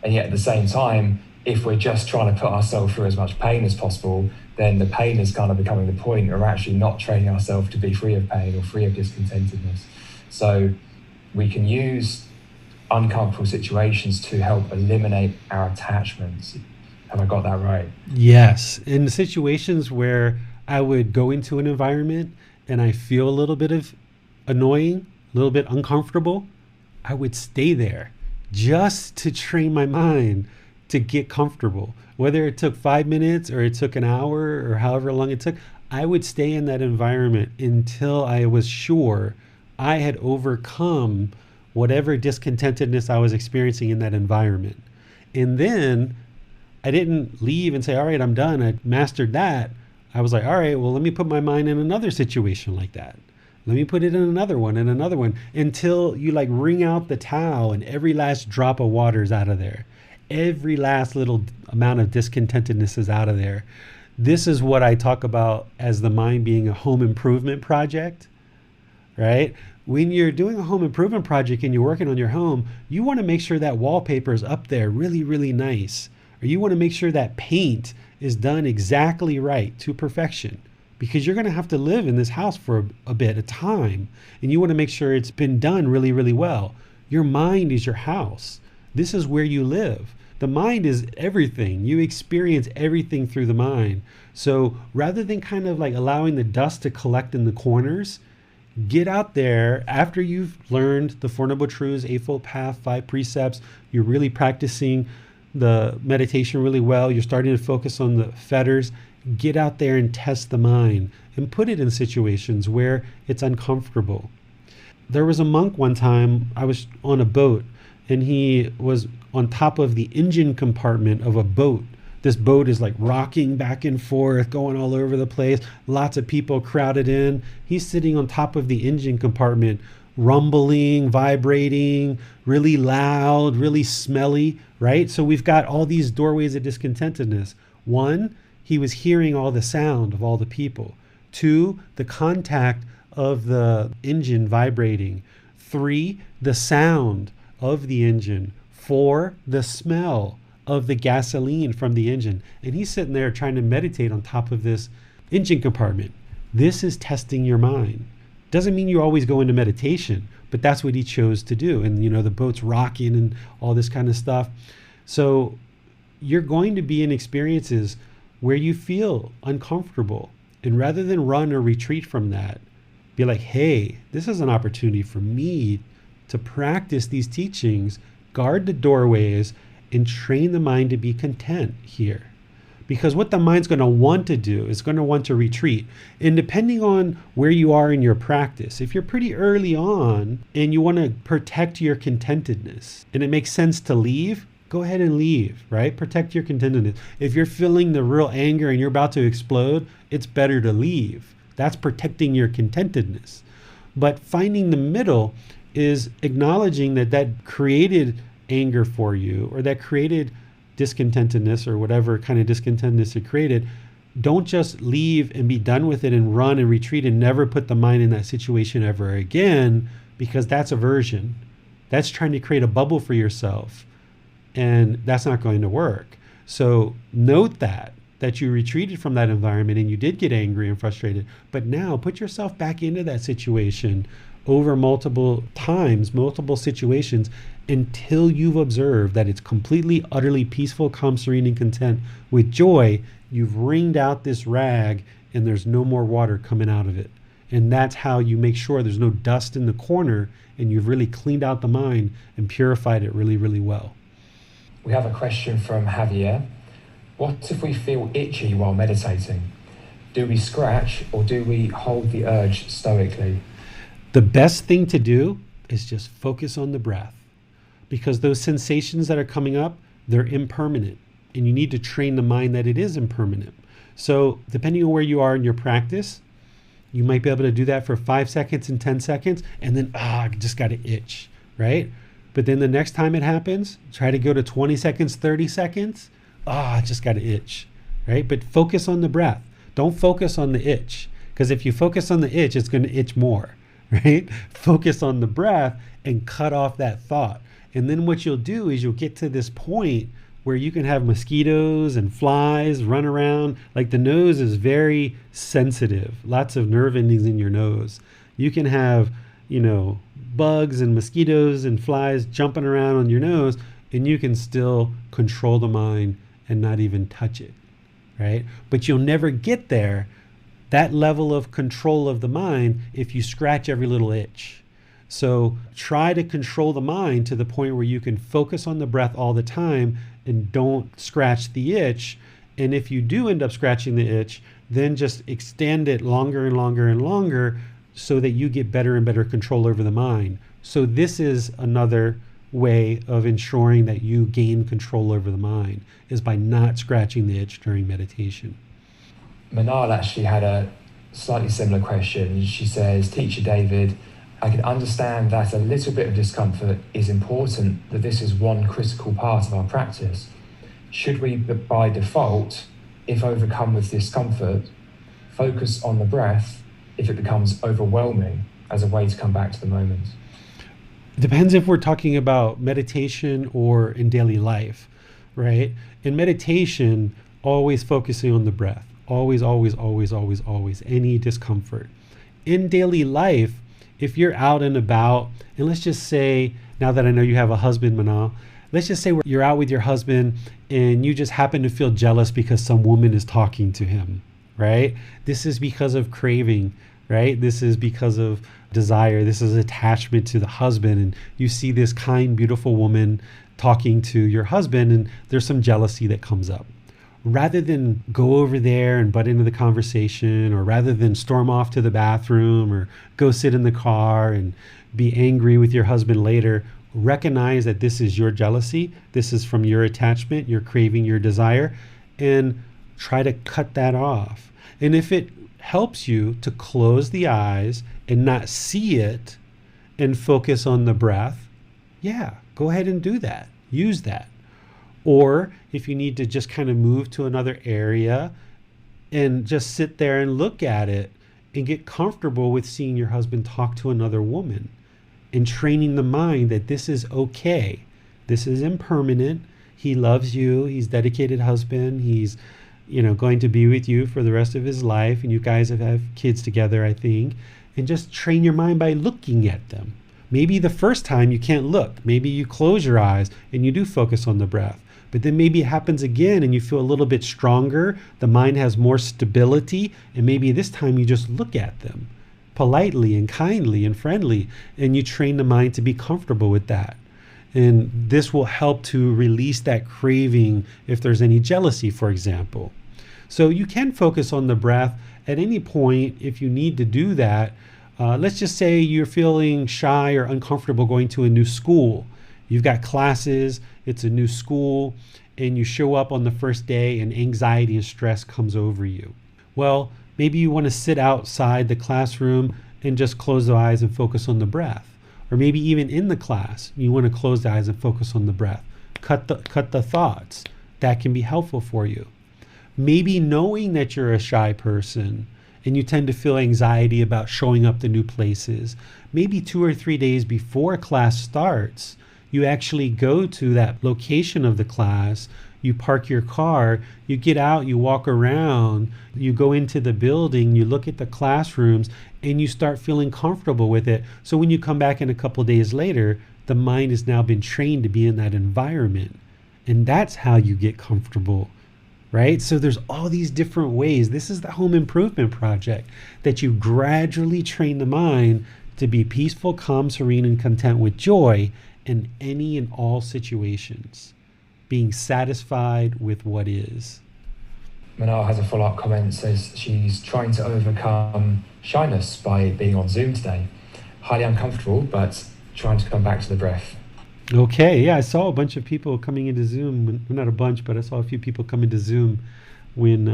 And yet at the same time, if we're just trying to put ourselves through as much pain as possible, then the pain is kind of becoming the point. We're actually not training ourselves to be free of pain or free of discontentedness. So we can use uncomfortable situations to help eliminate our attachments. Have I got that right? Yes. In situations where I would go into an environment and I feel a little bit of annoying, a little bit uncomfortable, I would stay there just to train my mind to get comfortable. Whether it took 5 minutes or it took an hour or however long it took, I would stay in that environment until I was sure I had overcome whatever discontentedness I was experiencing in that environment. And then I didn't leave and say, all right, I'm done. I mastered that. I was like, all right, well, let me put my mind in another situation like that. Let me put it in another one and another one until you like wring out the towel and every last drop of water is out of there. Every last little amount of discontentedness is out of there. This is what I talk about as the mind being a home improvement project, right? When you're doing a home improvement project and you're working on your home, you want to make sure that wallpaper is up there really, really nice. Or you want to make sure that paint is done exactly right to perfection, because you're going to have to live in this house for a bit of time. And you want to make sure it's been done really, really well. Your mind is your house. This is where you live. The mind is everything. You experience everything through the mind. So rather than kind of like allowing the dust to collect in the corners, get out there after you've learned the Four Noble Truths, Eightfold Path, 5 precepts. You're really practicing the meditation really well. You're starting to focus on the fetters. Get out there and test the mind and put it in situations where it's uncomfortable. There was a monk one time, I was on a boat, and he was on top of the engine compartment of a boat. This boat is like rocking back and forth, going all over the place. Lots of people crowded in. He's sitting on top of the engine compartment, rumbling, vibrating, really loud, really smelly, right? So we've got all these doorways of discontentedness. 1, he was hearing all the sound of all the people. 2, the contact of the engine vibrating. 3, the sound of the engine. 4, the smell of the gasoline from the engine. And he's sitting there trying to meditate on top of this engine compartment. This is testing your mind. Doesn't mean you always go into meditation, but that's what he chose to do. And, you know, the boat's rocking and all this kind of stuff. So you're going to be in experiences where you feel uncomfortable. And rather than run or retreat from that, be like, hey, this is an opportunity for me to practice these teachings, guard the doorways, and train the mind to be content here. Because what the mind's going to want to do is going to want to retreat. And depending on where you are in your practice, if you're pretty early on and you want to protect your contentedness and it makes sense to leave, go ahead and leave, right? Protect your contentedness. If you're feeling the real anger and you're about to explode, it's better to leave. That's protecting your contentedness. But finding the middle is acknowledging that that created anger for you, or that created discontentedness, or whatever kind of discontentedness it created. Don't just leave and be done with it and run and retreat and never put the mind in that situation ever again, because that's aversion. That's trying to create a bubble for yourself, and that's not going to work. So note that you retreated from that environment and you did get angry and frustrated, but now put yourself back into that situation over multiple times, multiple situations, until you've observed that it's completely, utterly peaceful, calm, serene, and content with joy. You've wringed out this rag and there's no more water coming out of it. And that's how you make sure there's no dust in the corner and you've really cleaned out the mind and purified it really, really well. We have a question from Javier. What if we feel itchy while meditating? Do we scratch or do we hold the urge stoically? The best thing to do is just focus on the breath, because those sensations that are coming up, they're impermanent, and you need to train the mind that it is impermanent. So depending on where you are in your practice, you might be able to do that for 5 seconds and 10 seconds, and then, I just got to itch, right? But then the next time it happens, try to go to 20 seconds, 30 seconds. I just got to itch, right? But focus on the breath. Don't focus on the itch, because if you focus on the itch, it's going to itch more, right? Focus on the breath and cut off that thought. And then what you'll do is you'll get to this point where you can have mosquitoes and flies run around. Like the nose is very sensitive, lots of nerve endings in your nose. You can have, bugs and mosquitoes and flies jumping around on your nose, and you can still control the mind and not even touch it, right? But you'll never get there, that level of control of the mind, if you scratch every little itch. So try to control the mind to the point where you can focus on the breath all the time and don't scratch the itch. And if you do end up scratching the itch, then just extend it longer and longer and longer so that you get better and better control over the mind. So this is another way of ensuring that you gain control over the mind, is by not scratching the itch during meditation. Manal actually had a slightly similar question. She says, Teacher David, I can understand that a little bit of discomfort is important, that this is one critical part of our practice. Should we, by default, if overcome with discomfort, focus on the breath if it becomes overwhelming as a way to come back to the moment? It depends if we're talking about meditation or in daily life, right? In meditation, always focusing on the breath. Always, always, always, always, always, any discomfort. In daily life, if you're out and about, and let's just say, now that I know you have a husband, Manal, let's just say you're out with your husband and you just happen to feel jealous because some woman is talking to him, right? This is because of craving, right? This is because of desire. This is attachment to the husband. And you see this kind, beautiful woman talking to your husband, and there's some jealousy that comes up. Rather than go over there and butt into the conversation, or rather than storm off to the bathroom or go sit in the car and be angry with your husband later, recognize that this is your jealousy. This is from your attachment, your craving, your desire, and try to cut that off. And if it helps you to close the eyes and not see it and focus on the breath, yeah, go ahead and do that. Use that. Or if you need to just kind of move to another area and just sit there and look at it and get comfortable with seeing your husband talk to another woman, and training the mind that this is okay. This is impermanent. He loves you. He's a dedicated husband. He's, going to be with you for the rest of his life. And you guys have kids together, I think. And just train your mind by looking at them. Maybe the first time you can't look. Maybe you close your eyes and you do focus on the breath. But then maybe it happens again and you feel a little bit stronger. The mind has more stability. And maybe this time you just look at them politely and kindly and friendly. And you train the mind to be comfortable with that. And this will help to release that craving if there's any jealousy, for example. So you can focus on the breath at any point if you need to do that. Let's just say you're feeling shy or uncomfortable going to a new school. You've got classes, it's a new school, and you show up on the first day and anxiety and stress comes over you. Well, maybe you want to sit outside the classroom and just close the eyes and focus on the breath. Or maybe even in the class, you want to close the eyes and focus on the breath. Cut the thoughts. That can be helpful for you. Maybe knowing that you're a shy person and you tend to feel anxiety about showing up to new places, maybe 2 or 3 days before class starts, you actually go to that location of the class, you park your car, you get out, you walk around, you go into the building, you look at the classrooms, and you start feeling comfortable with it. So when you come back in a couple days later, the mind has now been trained to be in that environment. And that's how you get comfortable, right? So there's all these different ways. This is the home improvement project, that you gradually train the mind to be peaceful, calm, serene, and content with joy in any and all situations, being satisfied with what is. Manal has a follow-up comment, says she's trying to overcome shyness by being on Zoom today. Highly uncomfortable, but trying to come back to the breath. Okay, yeah, I saw a bunch of people coming into Zoom. Well, not a bunch, but I saw a few people come into Zoom when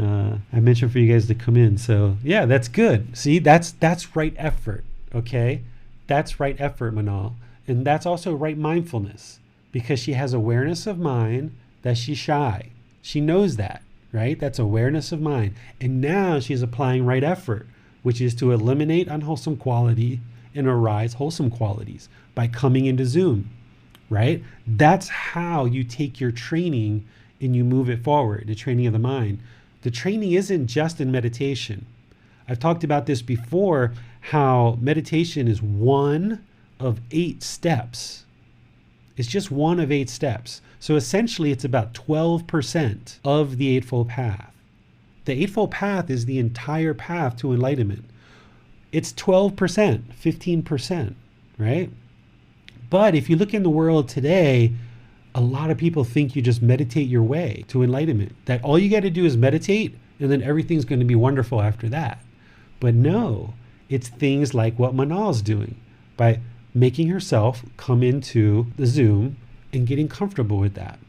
I mentioned for you guys to come in. So yeah, that's good. See, that's right effort, okay? That's right effort, Manal. And that's also right mindfulness, because she has awareness of mind that she's shy. She knows that, right? That's awareness of mind. And now she's applying right effort, which is to eliminate unwholesome quality and arise wholesome qualities by coming into Zoom, right? That's how you take your training and you move it forward, the training of the mind. The training isn't just in meditation. I've talked about this before, how meditation is one of 8 steps. It's just one of 8 steps. So essentially it's about 12% of the Eightfold Path. The Eightfold Path is the entire path to enlightenment. It's 12%, 15%, right? But if you look in the world today, a lot of people think you just meditate your way to enlightenment, that all you got to do is meditate and then everything's going to be wonderful after that. But no, it's things like what Manal's doing by making herself come into the Zoom and getting comfortable with that.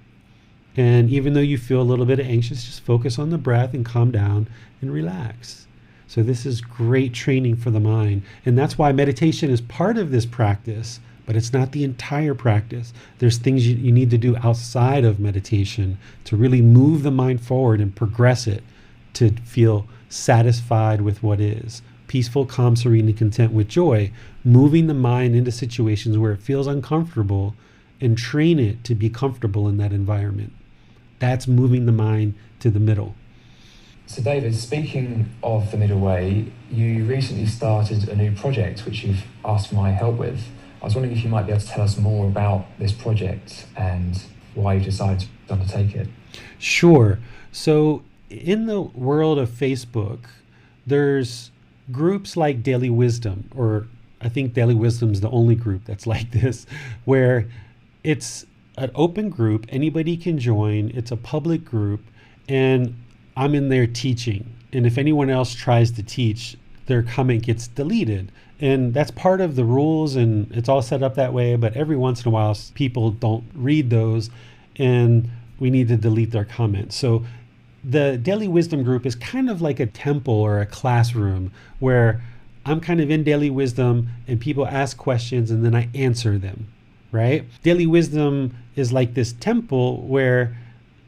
And even though you feel a little bit anxious, just focus on the breath and calm down and relax. So this is great training for the mind. And that's why meditation is part of this practice, but it's not the entire practice. There's things you need to do outside of meditation to really move the mind forward and progress it to feel satisfied with what is. Peaceful, calm, serene, and content with joy, moving the mind into situations where it feels uncomfortable and train it to be comfortable in that environment. That's moving the mind to the middle. So David, speaking of the middle way, you recently started a new project which you've asked for my help with. I was wondering if you might be able to tell us more about this project and why you decided to undertake it. Sure. So in the world of Facebook, there's groups like Daily Wisdom, or I think Daily Wisdom is the only group that's like this, where it's an open group, anybody can join, it's a public group, and I'm in there teaching. And if anyone else tries to teach, their comment gets deleted. And that's part of the rules, and it's all set up that way, but every once in a while people don't read those and we need to delete their comments. So the Daily Wisdom group is kind of like a temple or a classroom where I'm kind of in Daily Wisdom and people ask questions and then I answer them, right? Daily Wisdom is like this temple where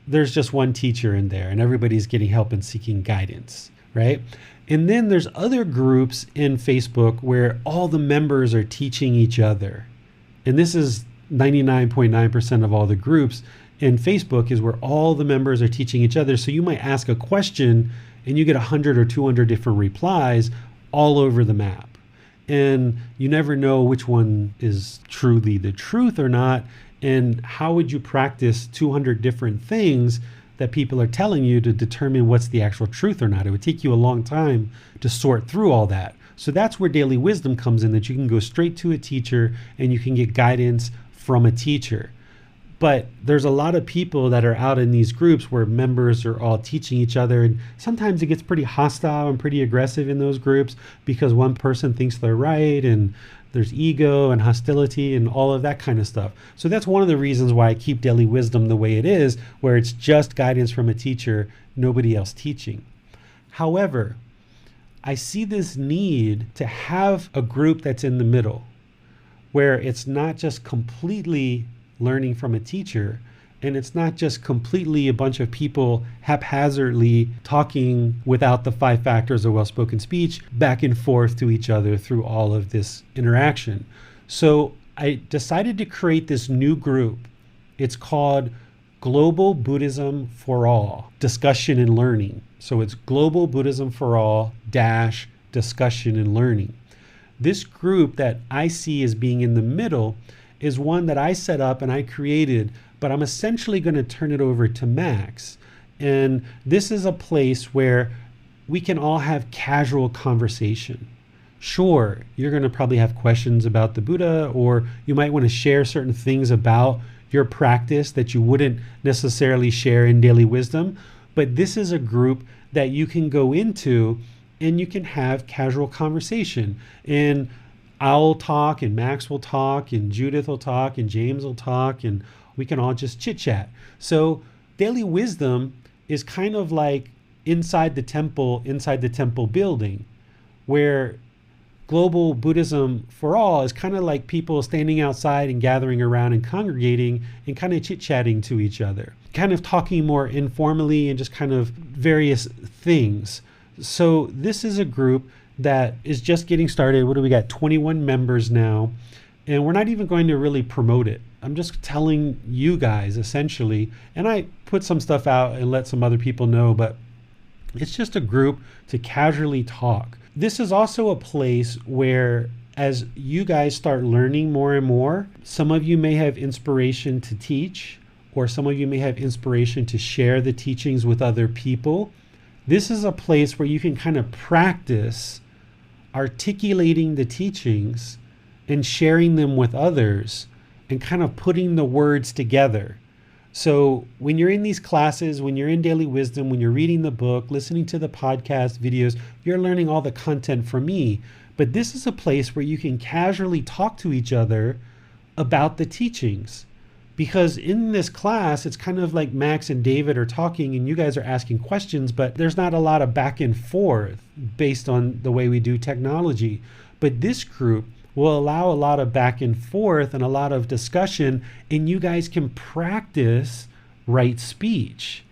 there's just one teacher in there and everybody's getting help and seeking guidance, right? And then there's other groups in Facebook where all the members are teaching each other. And this is 99.9% of all the groups in Facebook, is where all the members are teaching each other. So you might ask a question and you get 100 or 200 different replies all over the map. And you never know which one is truly the truth or not. And how would you practice 200 different things that people are telling you to determine what's the actual truth or not? It would take you a long time to sort through all that. So that's where Daily Wisdom comes in, that you can go straight to a teacher and you can get guidance from a teacher. But there's a lot of people that are out in these groups where members are all teaching each other. And sometimes it gets pretty hostile and pretty aggressive in those groups because one person thinks they're right and there's ego and hostility and all of that kind of stuff. So that's one of the reasons why I keep Daily Wisdom the way it is, where it's just guidance from a teacher, nobody else teaching. However, I see this need to have a group that's in the middle, where it's not just completely learning from a teacher, and it's not just completely a bunch of people haphazardly talking without the 5 factors of well-spoken speech back and forth to each other through all of this interaction. So I decided to create this new group. It's called Global Buddhism for All, Discussion and Learning. So it's Global Buddhism for All - Discussion and Learning. This group that I see as being in the middle is one that I set up and I created, but I'm essentially going to turn it over to Max. And this is a place where we can all have casual conversation. Sure, you're going to probably have questions about the Buddha, or you might want to share certain things about your practice that you wouldn't necessarily share in Daily Wisdom. But this is a group that you can go into and you can have casual conversation. And I'll talk, and Max will talk, and Judith will talk, and James will talk, and we can all just chit chat. So Daily Wisdom is kind of like inside the temple building, where Global Buddhism for All is kind of like people standing outside and gathering around and congregating and kind of chit chatting to each other, kind of talking more informally and just kind of various things. So this is a group that is just getting started. What do we got? 21 members now. And we're not even going to really promote it. I'm just telling you guys essentially, and I put some stuff out and let some other people know, but it's just a group to casually talk. This is also a place where, as you guys start learning more and more, some of you may have inspiration to teach, or some of you may have inspiration to share the teachings with other people. This is a place where you can kind of practice articulating the teachings and sharing them with others and kind of putting the words together. So when you're in these classes, when you're in Daily Wisdom, when you're reading the book, listening to the podcast videos, you're learning all the content from me. But this is a place where you can casually talk to each other about the teachings. Because in this class, it's kind of like Max and David are talking and you guys are asking questions, but there's not a lot of back and forth based on the way we do technology. But this group will allow a lot of back and forth and a lot of discussion, and you guys can practice right speech.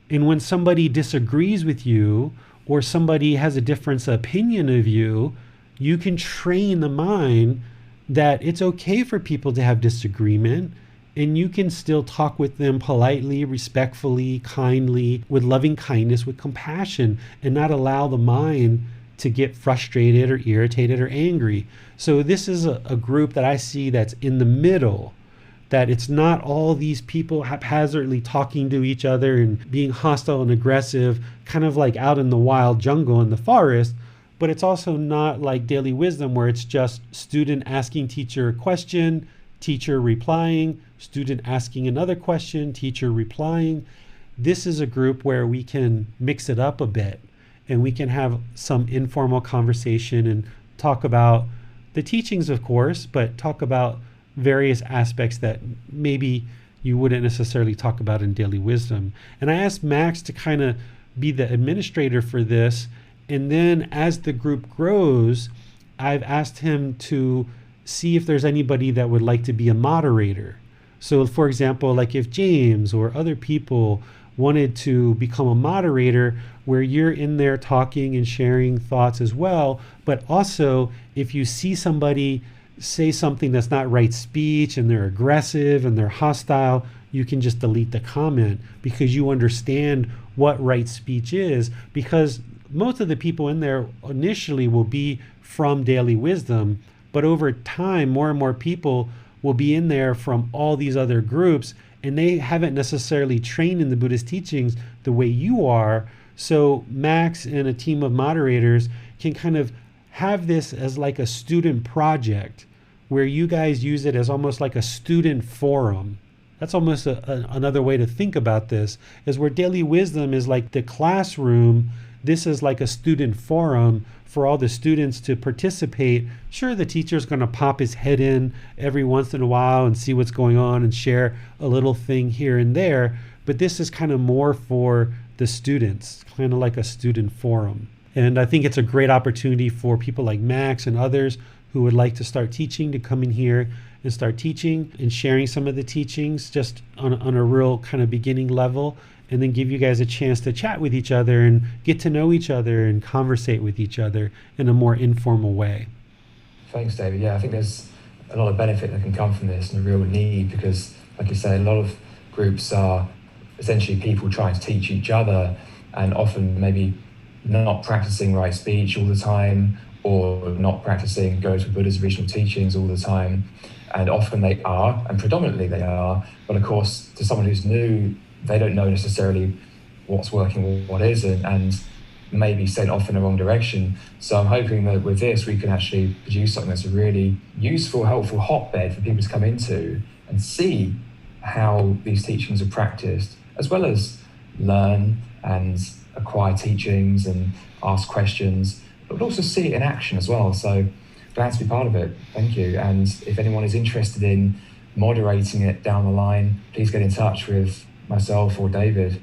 And when somebody disagrees with you or somebody has a different opinion of you, you can train the mind that it's okay for people to have disagreement, and you can still talk with them politely, respectfully, kindly, with loving kindness, with compassion, and not allow the mind to get frustrated or irritated or angry. So this is a group that I see that's in the middle, that it's not all these people haphazardly talking to each other and being hostile and aggressive, kind of like out in the wild jungle in the forest, but it's also not like Daily Wisdom where it's just student asking teacher a question, teacher replying, student asking another question, teacher replying. This is a group where we can mix it up a bit and we can have some informal conversation and talk about the teachings, of course, but talk about various aspects that maybe you wouldn't necessarily talk about in Daily Wisdom. And I asked Max to kind of be the administrator for this. And then as the group grows, I've asked him to see if there's anybody that would like to be a moderator. So for example, like if James or other people wanted to become a moderator where you're in there talking and sharing thoughts as well, but also if you see somebody say something that's not right speech and they're aggressive and they're hostile, you can just delete the comment because you understand what right speech is, because most of the people in there initially will be from Daily Wisdom, but over time, more and more people will be in there from all these other groups, and they haven't necessarily trained in the Buddhist teachings the way you are. So Max and a team of moderators can kind of have this as like a student project where you guys use it as almost like a student forum. That's almost another way to think about this, is where Daily Wisdom is like the classroom. This is like a student forum for all the students to participate. Sure, the teacher's going to pop his head in every once in a while and see what's going on and share a little thing here and there, but this is kind of more for the students, kind of like a student forum. And I think it's a great opportunity for people like Max and others who would like to start teaching to come in here and start teaching and sharing some of the teachings just on a real kind of beginning level, and then give you guys a chance to chat with each other and get to know each other and conversate with each other in a more informal way. Thanks, David. Yeah, I think there's a lot of benefit that can come from this and a real need, because, like you say, a lot of groups are essentially people trying to teach each other and often maybe not practicing right speech all the time, or not practicing go to Buddha's original teachings all the time. And often they are, and predominantly they are, but of course, to someone who's new, they don't know necessarily what's working or what isn't, and maybe sent off in the wrong direction. So I'm hoping that with this, we can actually produce something that's a really useful, helpful hotbed for people to come into and see how these teachings are practiced, as well as learn and acquire teachings and ask questions, but also see it in action as well. So glad to be part of it. Thank you. And if anyone is interested in moderating it down the line, please get in touch with myself or David.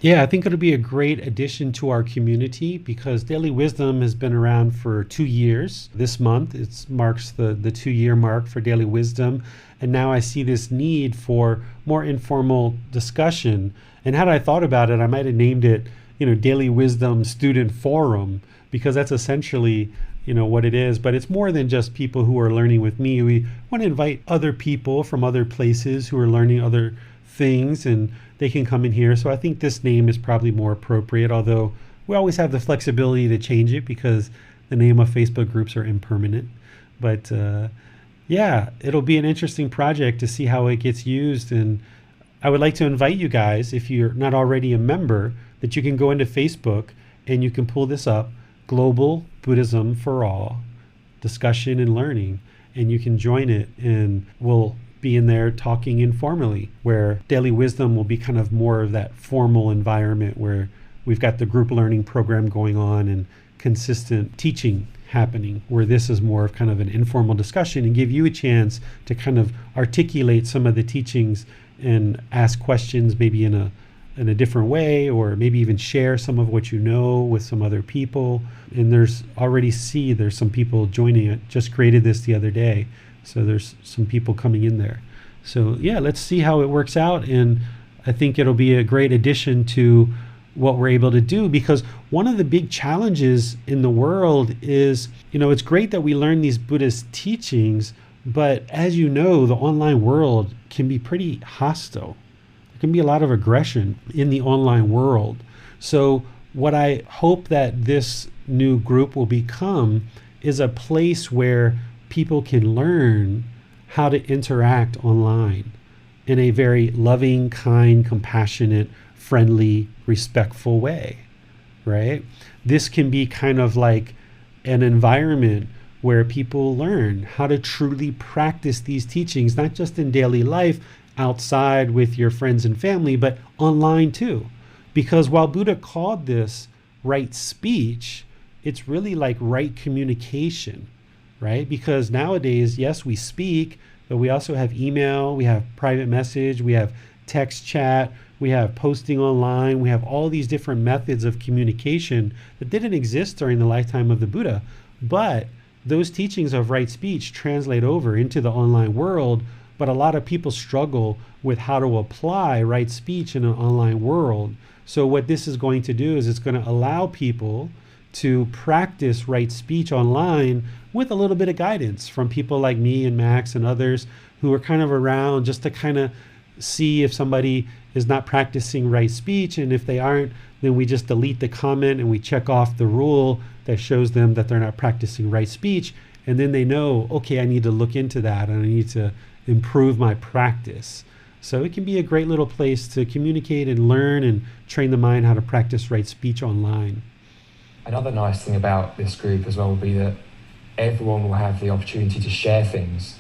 Yeah, I think it'll be a great addition to our community, because Daily Wisdom has been around for 2 years. This month, it marks the 2-year mark for Daily Wisdom. And now I see this need for more informal discussion. And had I thought about it, I might have named it, Daily Wisdom Student Forum, because that's essentially, what it is. But it's more than just people who are learning with me. We want to invite other people from other places who are learning other things, and they can come in here. So I think this name is probably more appropriate, although we always have the flexibility to change it because the name of Facebook groups are impermanent. But yeah, it'll be an interesting project to see how it gets used. And I would like to invite you guys, if you're not already a member, that you can go into Facebook and you can pull this up, Global Buddhism for All, Discussion and Learning. and you can join it, and we'll be in there talking informally, where Daily Wisdom will be kind of more of that formal environment where we've got the group learning program going on and consistent teaching happening, where this is more of kind of an informal discussion and give you a chance to kind of articulate some of the teachings and ask questions maybe in a different way, or maybe even share some of what you know with some other people. And there's some people joining it. Just created this the other day, so there's some people coming in there. So yeah, let's see how it works out, and I think it'll be a great addition to what we're able to do, because one of the big challenges in the world is, it's great that we learn these Buddhist teachings, but as you know, the online world can be pretty hostile. There can be a lot of aggression in the online world. So what I hope that this new group will become is a place where people can learn how to interact online in a very loving, kind, compassionate, friendly, respectful way, right? This can be kind of like an environment where people learn how to truly practice these teachings, not just in daily life, outside with your friends and family, but online too. Because while Buddha called this right speech, it's really like right communication, right? Because nowadays, yes, we speak, but we also have email, we have private message, we have text chat, we have posting online, we have all these different methods of communication that didn't exist during the lifetime of the Buddha. But those teachings of right speech translate over into the online world, but a lot of people struggle with how to apply right speech in an online world. So what this is going to do is it's going to allow people to practice right speech online with a little bit of guidance from people like me and Max and others who are kind of around just to kind of see if somebody is not practicing right speech, and if they aren't, then we just delete the comment and we check off the rule that shows them that they're not practicing right speech, and then they know, okay, I need to look into that and I need to improve my practice. So it can be a great little place to communicate and learn and train the mind how to practice right speech online. Another nice thing about this group as well will be that everyone will have the opportunity to share things.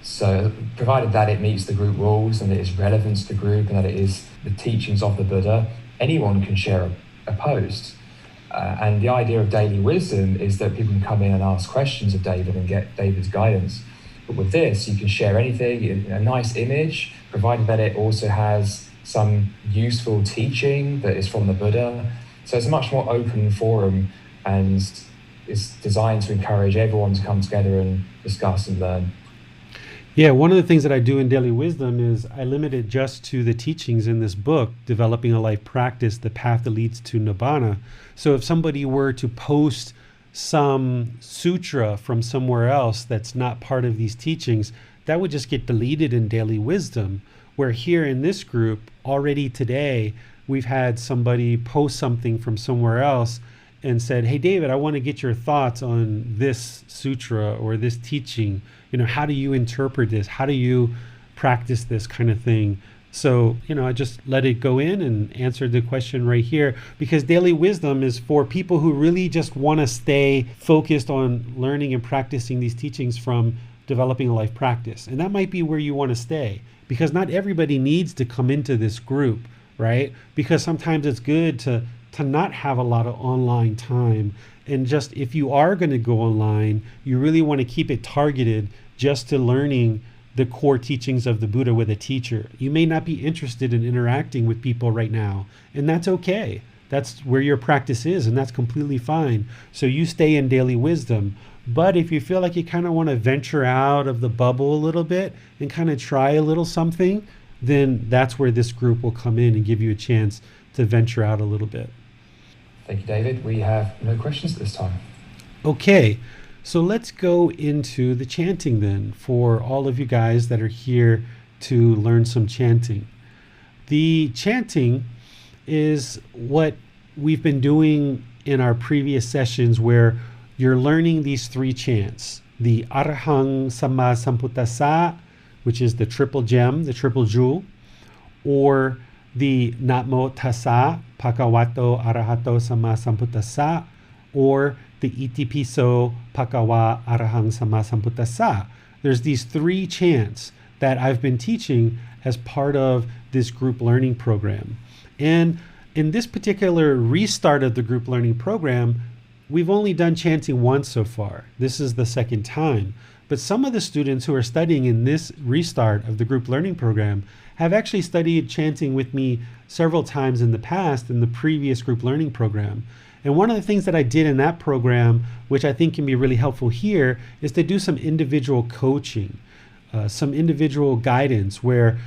So provided that it meets the group rules and it is relevant to the group and that it is the teachings of the Buddha, anyone can share a post. And the idea of daily wisdom is that people can come in and ask questions of David and get David's guidance. But with this, you can share anything, a nice image, provided that it also has some useful teaching that is from the Buddha. So it's a much more open forum, and it's designed to encourage everyone to come together and discuss and learn. Yeah, one of the things that I do in Daily Wisdom is I limit it just to the teachings in this book, Developing a Life Practice, The Path That Leads to Nibbana. So if somebody were to post some sutra from somewhere else that's not part of these teachings, that would just get deleted in Daily Wisdom. Where here in this group, already today, we've had somebody post something from somewhere else and said, hey, David, I want to get your thoughts on this sutra or this teaching. How do you interpret this? How do you practice this kind of thing? So, I just let it go in and answer the question right here, because Daily Wisdom is for people who really just want to stay focused on learning and practicing these teachings from Developing a Life Practice. And that might be where you want to stay, because not everybody needs to come into this group, right? Because sometimes it's good to not have a lot of online time. And just if you are going to go online, you really want to keep it targeted just to learning the core teachings of the Buddha with a teacher. You may not be interested in interacting with people right now, and that's okay. That's where your practice is, and that's completely fine. So you stay in Daily Wisdom. But if you feel like you kind of want to venture out of the bubble a little bit and kind of try a little something, then that's where this group will come in and give you a chance to venture out a little bit. Thank you, David. We have no questions at this time. Okay, so let's go into the chanting then for all of you guys that are here to learn some chanting. The chanting is what we've been doing in our previous sessions, where you're learning these three chants. The Arahang Samma Sambuddhassa, which is the triple gem, the triple jewel, or the Namo Tassa Bhagavato Arahato Samma Sambuddhassa, or the Iti Piso Bhagava Arahang Samma Sambuddhassa, there's these 3 chants that I've been teaching as part of this group learning program. And in this particular restart of the group learning program, we've only done chanting once so far. This is the second time. But some of the students who are studying in this restart of the group learning program have actually studied chanting with me several times in the past in the previous group learning program. And one of the things that I did in that program, which I think can be really helpful here, is to do some individual coaching, some individual guidance where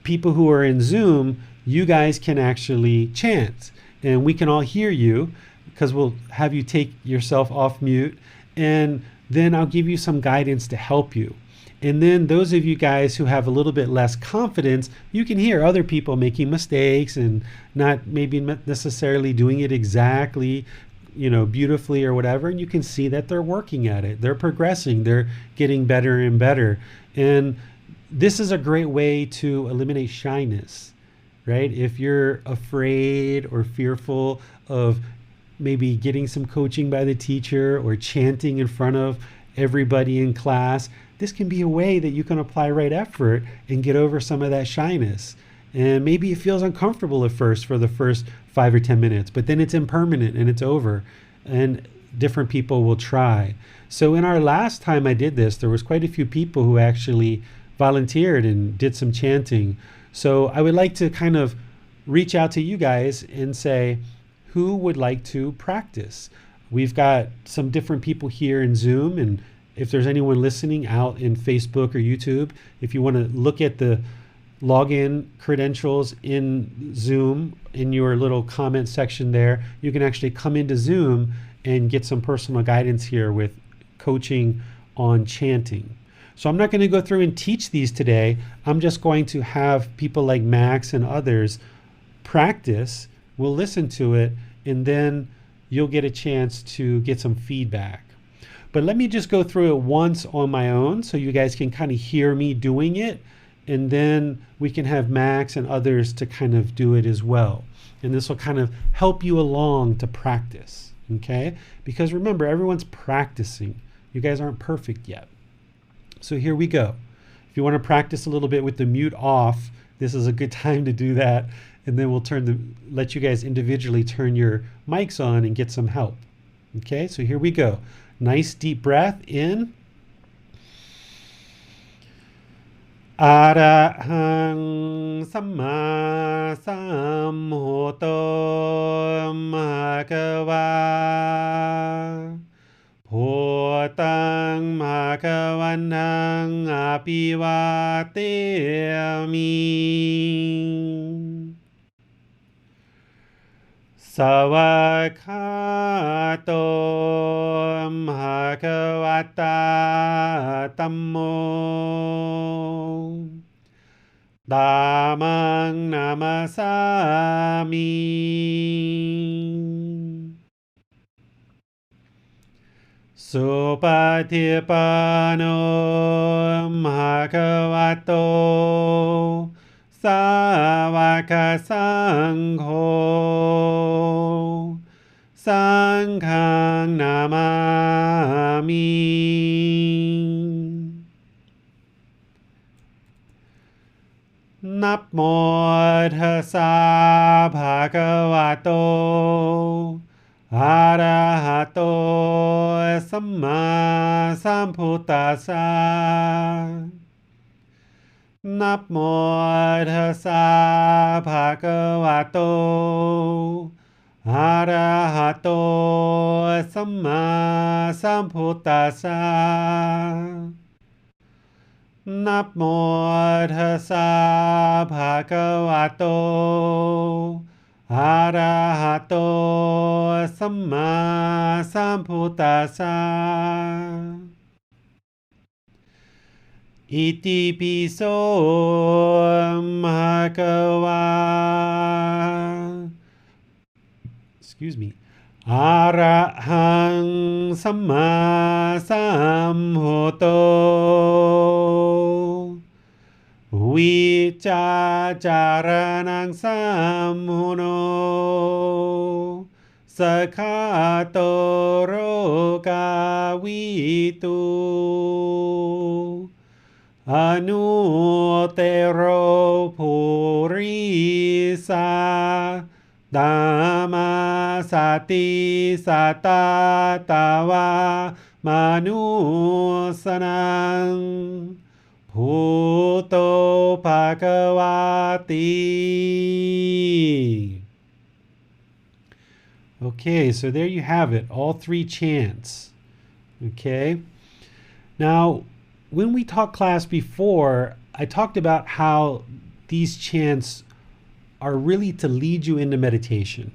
people who are in Zoom, you guys can actually chant and we can all hear you, because we'll have you take yourself off mute, and then I'll give you some guidance to help you. And then those of you guys who have a little bit less confidence, you can hear other people making mistakes and not maybe necessarily doing it exactly, beautifully or whatever. And you can see that they're working at it. They're progressing. They're getting better and better. And this is a great way to eliminate shyness, right? If you're afraid or fearful of maybe getting some coaching by the teacher or chanting in front of everybody in class, this can be a way that you can apply right effort and get over some of that shyness. And maybe it feels uncomfortable at first for the first 5 or 10 minutes, but then it's impermanent and it's over, and different people will try. So in our last time I did this, there was quite a few people who actually volunteered and did some chanting. So I would like to kind of reach out to you guys and say, who would like to practice? We've got some different people here in Zoom, and if there's anyone listening out in Facebook or YouTube, if you want to look at the login credentials in Zoom in your little comment section there, you can actually come into Zoom and get some personal guidance here with coaching on chanting. So I'm not going to go through and teach these today. I'm just going to have people like Max and others practice. We'll listen to it, and then you'll get a chance to get some feedback. But let me just go through it once on my own so you guys can kind of hear me doing it, and then we can have Max and others to kind of do it as well. And this will kind of help you along to practice, okay? Because remember, everyone's practicing. You guys aren't perfect yet. So here we go. If you want to practice a little bit with the mute off, this is a good time to do that. And then we'll let you guys individually turn your mics on and get some help. Okay, so here we go. Nice deep breath in. Arahang Samma Sambuddho Bhagava Bhutang Bhagavanang Apivateyami Savakato Bhagavata Tammo Dhammang Namasami Supatipano Bhagavato Savaka Sangho Sanghang Namami Namo Tassa Bhagavato Arahato Samma Sambuddhassa Namo Tassa Bhagavato Arahato Samma Sambuddhassa Namo Tassa Bhagavato Arahato Samma Sambuddhassa Iti piso bhagava Arahang Samma Sambuddho Vicacaranang Sammuno Sakha toro kavitu Anutero purisa Dhamma sati satatava manusanang Bhuto Bhagavati. Okay, so there you have it, all three chants. Okay, now when we taught class before, I talked about how these chants are really to lead you into meditation.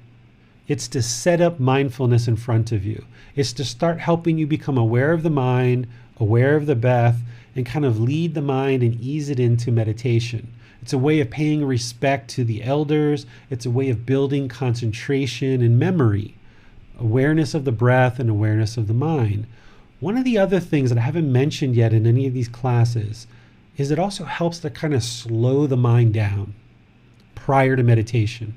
It's to set up mindfulness in front of you. It's to start helping you become aware of the mind, aware of the breath, and kind of lead the mind and ease it into meditation. It's a way of paying respect to the elders. It's a way of building concentration and memory, awareness of the breath and awareness of the mind. One of the other things that I haven't mentioned yet in any of these classes is it also helps to kind of slow the mind down prior to meditation.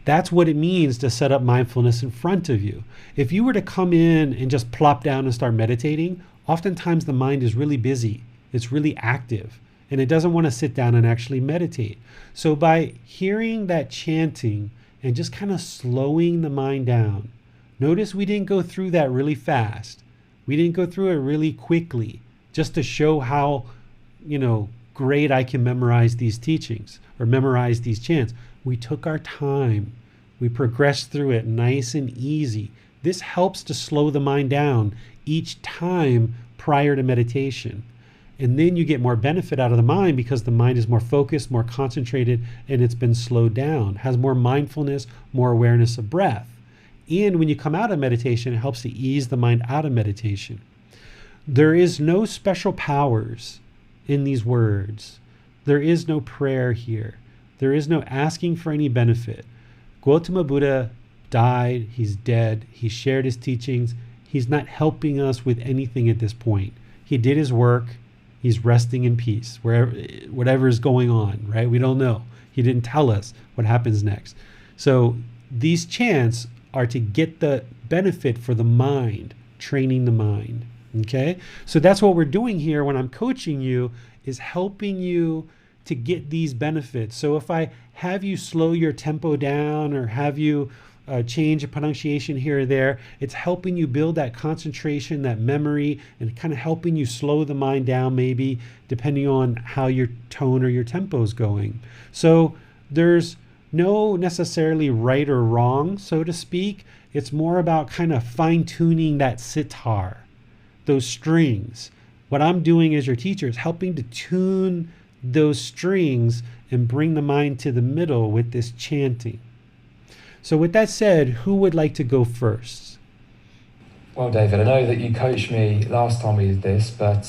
That's what it means to set up mindfulness in front of you. If you were to come in and just plop down and start meditating, oftentimes the mind is really busy. It's really active and it doesn't want to sit down and actually meditate. So by hearing that chanting and just kind of slowing the mind down, notice we didn't go through that really fast. We didn't go through it really quickly just to show how, great I can memorize these teachings or memorize these chants. We took our time. We progressed through it nice and easy. This helps to slow the mind down each time prior to meditation. And then you get more benefit out of the mind because the mind is more focused, more concentrated, and it's been slowed down, has more mindfulness, more awareness of breath. And when you come out of meditation, it helps to ease the mind out of meditation. There is no special powers in these words. There is no prayer here. There is no asking for any benefit. Gotama Buddha died. He's dead. He shared his teachings. He's not helping us with anything at this point. He did his work. He's resting in peace, whatever is going on, right? We don't know. He didn't tell us what happens next. So these chants are to get the benefit for the mind, training the mind, okay? So that's what we're doing here when I'm coaching you, is helping you to get these benefits. So if I have you slow your tempo down or have you change a pronunciation here or there, it's helping you build that concentration, that memory, and kind of helping you slow the mind down maybe, depending on how your tone or your tempo is going. So there's no necessarily right or wrong, so to speak. It's more about kind of fine-tuning that sitar, those strings. What I'm doing as your teacher is helping to tune those strings and bring the mind to the middle with this chanting. So with that said, who would like to go first? Well, David, I know that you coached me last time we did this, but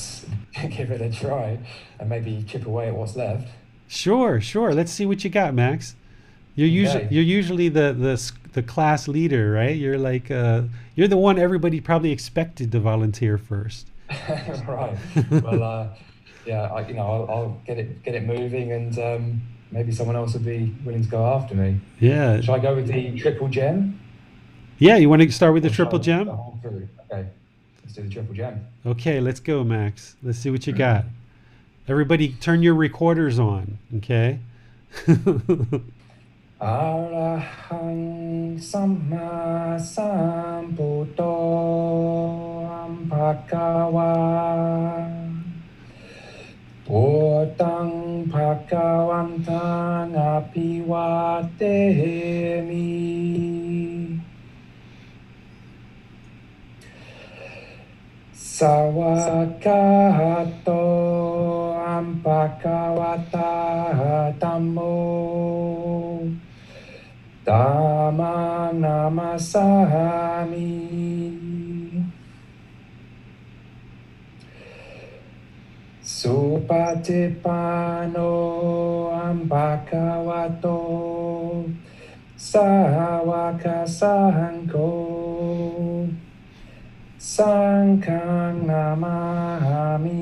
give it a try and maybe chip away at what's left. Sure. Let's see what you got, Max. You're usually the class leader, right? You're like you're the one everybody probably expected to volunteer first. Right. Well, I'll get it moving, and maybe someone else would be willing to go after me. Yeah. Shall I go with the triple gem? Yeah, you want to start with the triple gem? Okay, let's do the triple gem. Okay, let's go, Max. Let's see what you got. Everybody turn your recorders on, okay? Arahang Samma Sambuddho Bhagava Buddhang Bhagavantang Abhiwademi Sawakato Bhagavata Dhammo Dhamma Namasami Supatipano Bhagavato Sawaka Sangho Sanghang Namami.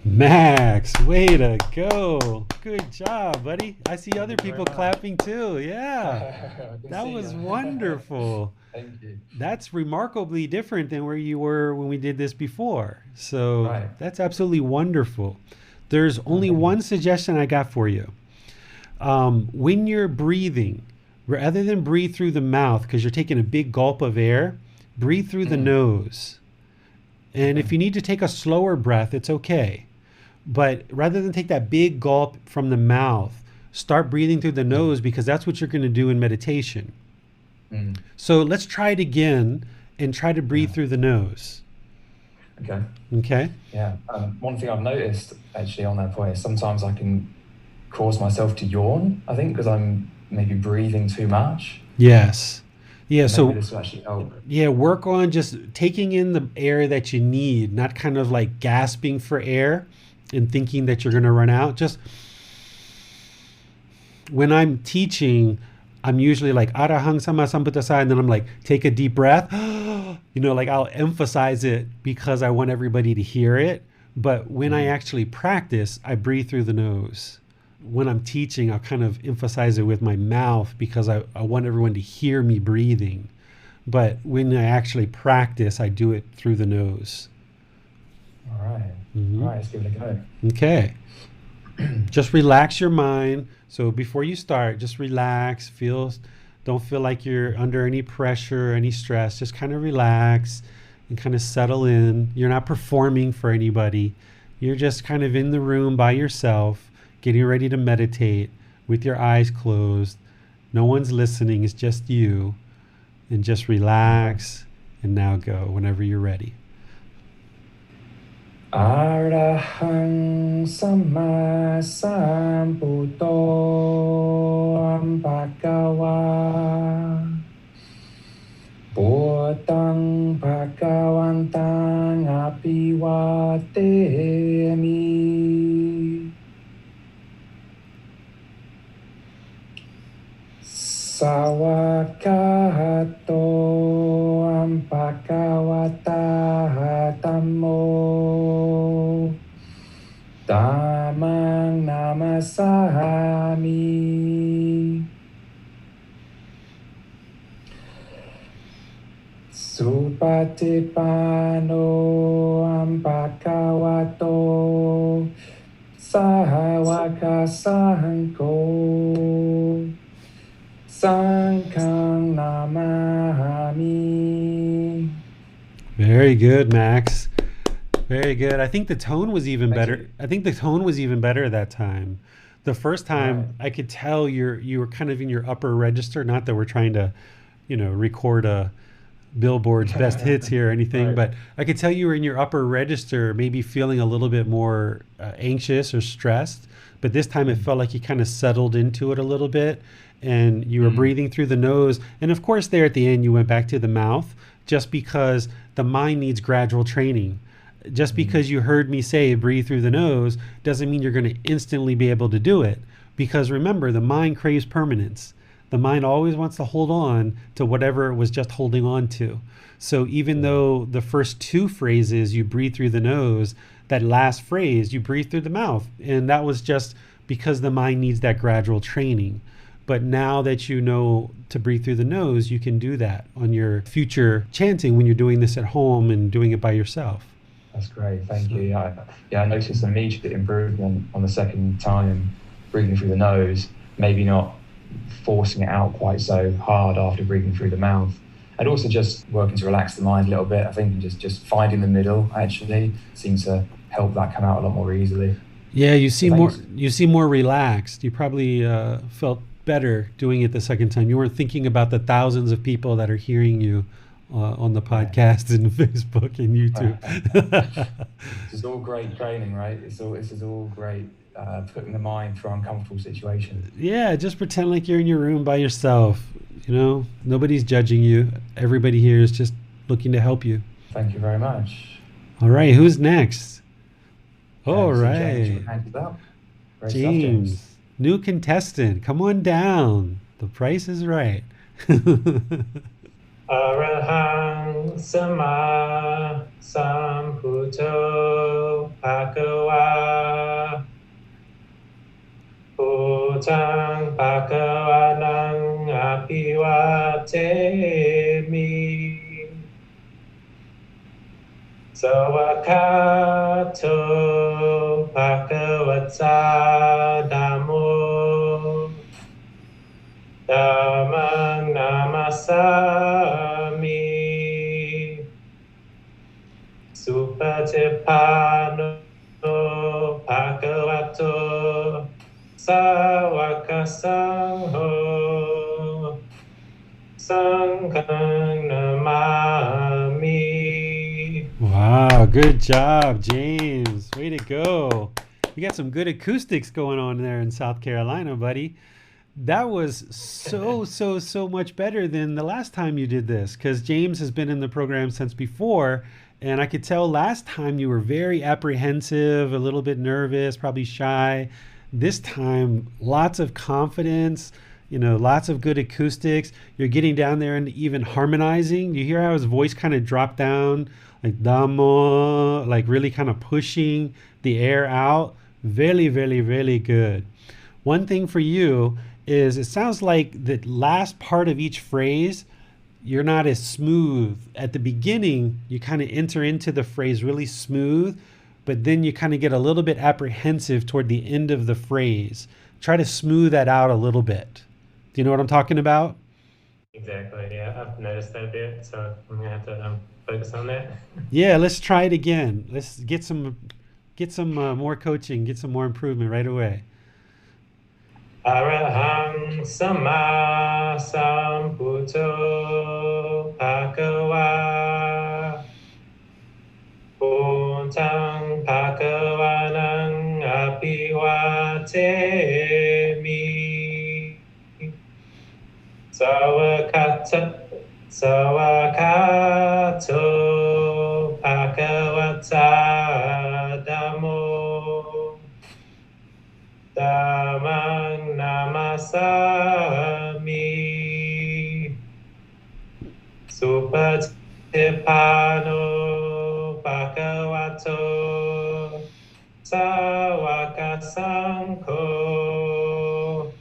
Max, way to go. Good job, buddy. I see other Thank you people very much. clapping too. Yeah. Good to That see was you. wonderful. Thank you. That's remarkably different than where you were when we did this before. So Right. that's absolutely wonderful. There's only thank you. one suggestion I got for you. When you're breathing, rather than breathe through the mouth because you're taking a big gulp of air, breathe through the nose. And if you need to take a slower breath, it's okay. But rather than take that big gulp from the mouth, start breathing through the nose because that's what you're going to do in meditation. Mm. So let's try it again and try to breathe through the nose. Okay. Okay? Yeah. One thing I've noticed actually on that point is sometimes I can cause myself to yawn, I think, because I'm maybe breathing too much. Yes. Yeah, Maybe so this will actually help. yeah, work on just taking in the air that you need, not kind of like gasping for air and thinking that you're going to run out. Just when I'm teaching, I'm usually like Arahang Sama Sambuddhasa, and then I'm like, take a deep breath. Like I'll emphasize it because I want everybody to hear it. But when I actually practice, I breathe through the nose. When I'm teaching, I'll kind of emphasize it with my mouth because I want everyone to hear me breathing. But when I actually practice, I do it through the nose. All right. Mhm. All right, let's give it a go. Okay. Just relax your mind. So before you start, just relax. Don't feel like you're under any pressure, any stress. Just kind of relax and kind of settle in. You're not performing for anybody. You're just kind of in the room by yourself, getting ready to meditate with your eyes closed. No one's listening. It's just you. And just relax. And now go whenever you're ready. Arahang Sama Sambuddho Bhagava Buddhang Bhagavantang Abhiwademi Sawakato Bhagavata Dhammo Dhammang Namasami Supatipano Bhagavato Sahawaka Sangho Sanghang Namahami. Very good, Max. Very good. I think the tone was even Thank better. you. I think the tone was even better that time. The first time, Right. I could tell you were kind of in your upper register. Not that we're trying to, record a Billboard's best hits here or anything, Right. but I could tell you were in your upper register, maybe feeling a little bit more anxious or stressed. But this time, it felt like you kind of settled into it a little bit, and you were breathing through the nose. And of course, there at the end, you went back to the mouth, just because the mind needs gradual training. Just because you heard me say breathe through the nose doesn't mean you're going to instantly be able to do it. Because remember, the mind craves permanence. The mind always wants to hold on to whatever it was just holding on to. So even though the first two phrases you breathe through the nose, that last phrase you breathe through the mouth. And that was just because the mind needs that gradual training. But now that you know to breathe through the nose, you can do that on your future chanting when you're doing this at home and doing it by yourself. That's great, thank you. I noticed an immediate improvement on the second time breathing through the nose, maybe not forcing it out quite so hard after breathing through the mouth. And also just working to relax the mind a little bit. I think just finding the middle actually seems to help that come out a lot more easily. Yeah, you seem more Thanks. relaxed. You probably felt better doing it the second time. You weren't thinking about the thousands of people that are hearing you on the podcast and Facebook and YouTube. This is all great training, right? This is all great. Putting the mind through uncomfortable situations. Yeah, just pretend like you're in your room by yourself. Nobody's judging you. Everybody here is just looking to help you. Thank you very much. All right, who's next? All So right, James, your hand is up. Great stuff, James, new contestant. Come on down. The price is right. Arahang Sama Sambuddho Bhagava te mi. Sawakato bhagavata dhammo dhammang namasami. Supatipanno bhagavato sawakasangho sanghang namami. Wow, good job, James. Way to go. You got some good acoustics going on there in South Carolina, buddy. That was so much better than the last time you did this, because James has been in the program since before, and I could tell last time you were very apprehensive, a little bit nervous, probably shy. This time, lots of confidence, lots of good acoustics. You're getting down there and even harmonizing. You hear how his voice kind of dropped down, like Dhammo, like really kind of pushing the air out. Very, very, very good. One thing for you is it sounds like the last part of each phrase, you're not as smooth. At the beginning, you kind of enter into the phrase really smooth, but then you kind of get a little bit apprehensive toward the end of the phrase. Try to smooth that out a little bit. Do you know what I'm talking about? Exactly, yeah, I've noticed that a bit, so I'm gonna have to focus on that. Yeah, let's try it again. Let's get some more coaching, get some more improvement right away. Arahang Sama Sambuddho Bhagava Buddhang Bhagavanang Abhivatemi Sawakato Bhagavata Dhammo Dhammang namasami. Supatipanno bhagavato sawakasangho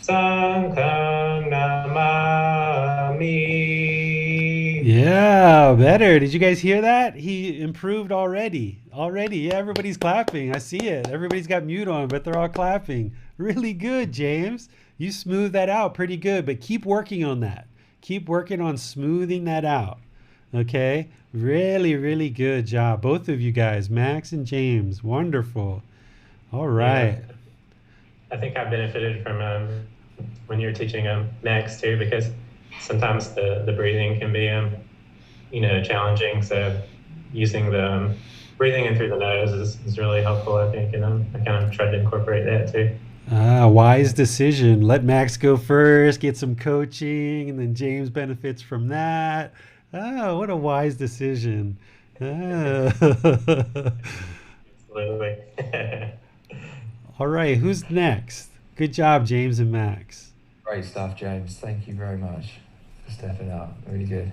sanghang namami. Yeah, better. Did you guys hear that? He improved already. Yeah, everybody's clapping. I see it. Everybody's got mute on, but they're all clapping. Really good, James. You smoothed that out pretty good, but keep working on that. Keep working on smoothing that out. Okay? Really, really good job. Both of you guys, Max and James. Wonderful. All right. Yeah. I think I benefited from when you were teaching Max too, because sometimes the breathing can be challenging. So using the breathing in through the nose is really helpful, I think, and I kind of tried to incorporate that too. Wise decision. Let Max go first, get some coaching, and then James benefits from that. What a wise decision. Absolutely. All right, who's next? Good job, James and Max. Great stuff, James. Thank you very much for stepping up. Really good.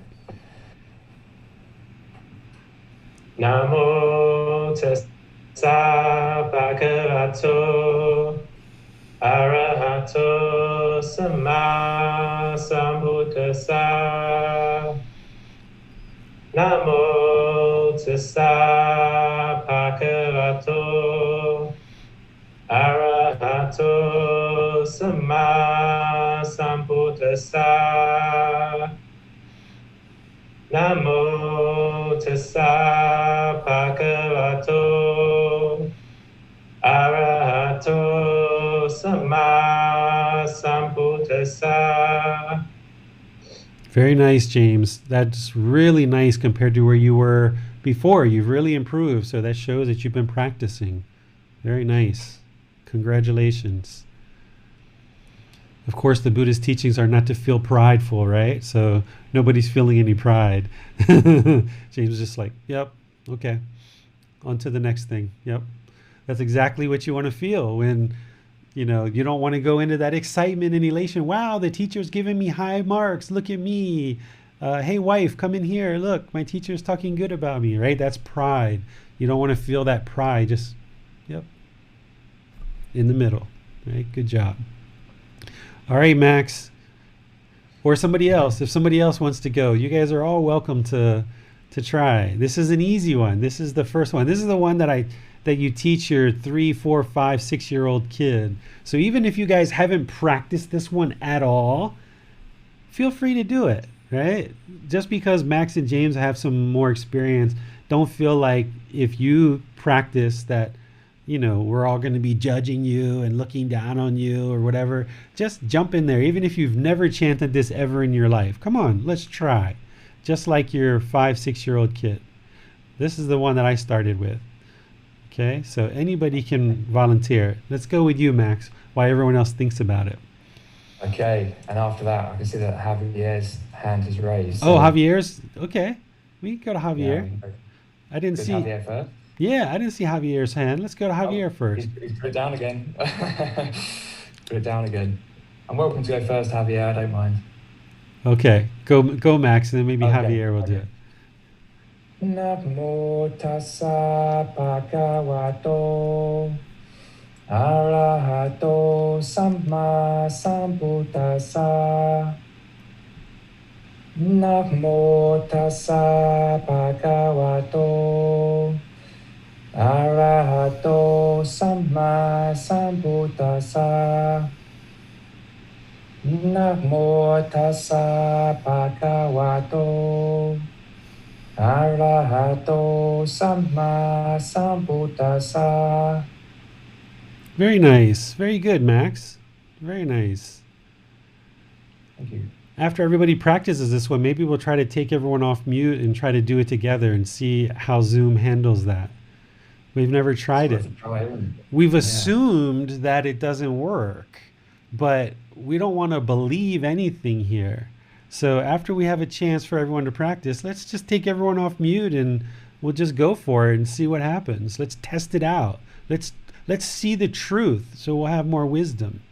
Namo tassa bhagavato arahato sama sambuddhassa. Namo tassa bhagavato arahato sama sambuddhassa. Namo tassa bhagavato arahato sama sambuddhassa. Very nice, James. That's really nice compared to where you were before. You've really improved, so that shows that you've been practicing. Very nice. Congratulations. Of course, the Buddhist teachings are not to feel prideful, right? So nobody's feeling any pride. James is just like, yep, okay. On to the next thing. Yep. That's exactly what you want to feel when, you don't want to go into that excitement and elation. Wow, the teacher's giving me high marks. Look at me. Hey, wife, come in here. Look, my teacher's talking good about me, right? That's pride. You don't want to feel that pride. Just, yep, in the middle, right? Good job. All right, Max. Or somebody else. If somebody else wants to go, you guys are all welcome to try. This is an easy one. This is the first one. This is the one that you teach your 3, 4, 5, 6-year-old kid. So even if you guys haven't practiced this one at all, feel free to do it, right? Just because Max and James have some more experience, don't feel like if you practice that, we're all going to be judging you and looking down on you or whatever. Just jump in there, even if you've never chanted this ever in your life. Come on, let's try. Just like your 5, 6-year-old kid. This is the one that I started with. Okay, so anybody can volunteer. Let's go with you, Max, while everyone else thinks about it. Okay, and after that, I can see that Javier's hand is raised. Oh, Javier's? Okay, we can go to Javier. Yeah, I didn't see... Javier first. Yeah, I didn't see Javier's hand. Let's go to Javier first. He's put it down again. Put it down again. I'm welcome to go first, Javier. I don't mind. Okay, go, Max, and then maybe Javier will do it. Namo tassa bhagavato arahato samma sambuddhassa. Namo tassa bhagavato arahato samma sambuddhassa. Namo tassa bhagavato arahato samma sambuddhassa. Very nice. Very good, Max. Very nice. Thank you. After everybody practices this one, maybe we'll try to take everyone off mute and try to do it together and see how Zoom handles that. We've never tried it. We've assumed that it doesn't work, but we don't want to believe anything here. So after we have a chance for everyone to practice, let's just take everyone off mute and we'll just go for it and see what happens. Let's test it out. Let's see the truth so we'll have more wisdom.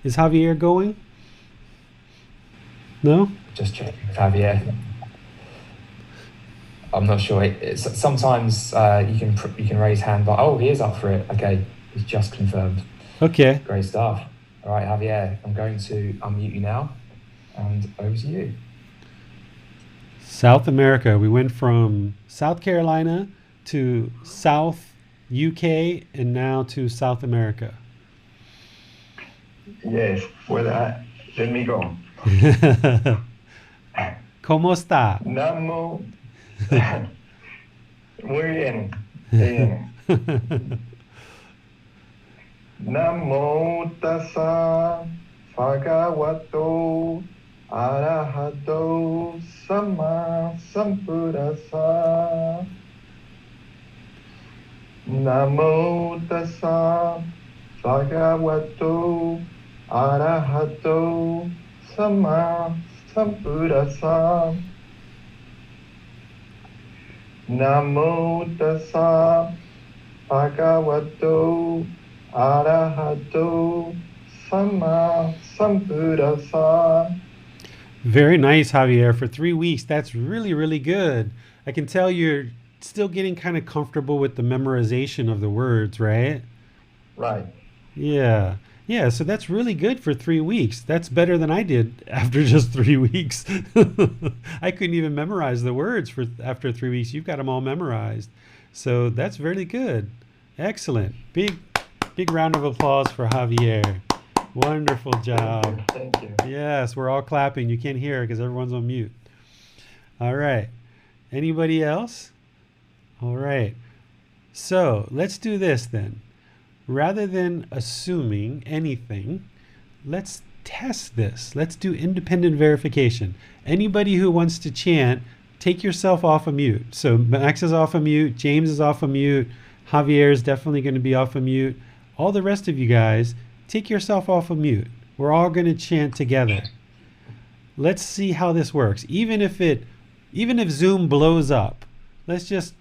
Is Javier going? No? Just checking with Javier. I'm not sure. Sometimes you can raise hand, but he is up for it. Okay, he's just confirmed. Okay. Great stuff. All right, Javier, I'm going to unmute you now, and over to you. South America. We went from South Carolina to South UK and now to South America. Yes. Well, let me go. ¿Cómo está? Namo. Muy bien. Bien. Namo tassa bhagavato arahato samma sambuddhassa. Namo tassa bhagavato arahato samma sambuddhassa. Namo tassa bhagavato arahato samma sambuddhassa. Very nice, Javier. For 3 weeks, that's really, really good. I can tell you're still getting kind of comfortable with the memorization of the words, right? Right. Yeah. Yeah, so that's really good for 3 weeks. That's better than I did after just 3 weeks. I couldn't even memorize the words after 3 weeks. You've got them all memorized. So that's really good. Excellent. Big round of applause for Javier. Wonderful job. Thank you. Yes, we're all clapping. You can't hear because everyone's on mute. All right. Anybody else? All right. So let's do this then. Rather than assuming anything, let's test this. Let's do independent verification. Anybody who wants to chant, take yourself off of mute. So Max is off of mute, James is off of mute, Javier is definitely going to be off of mute. All the rest of you guys, take yourself off of mute. We're all going to chant together. Let's see how this works. Even if Zoom blows up, let's just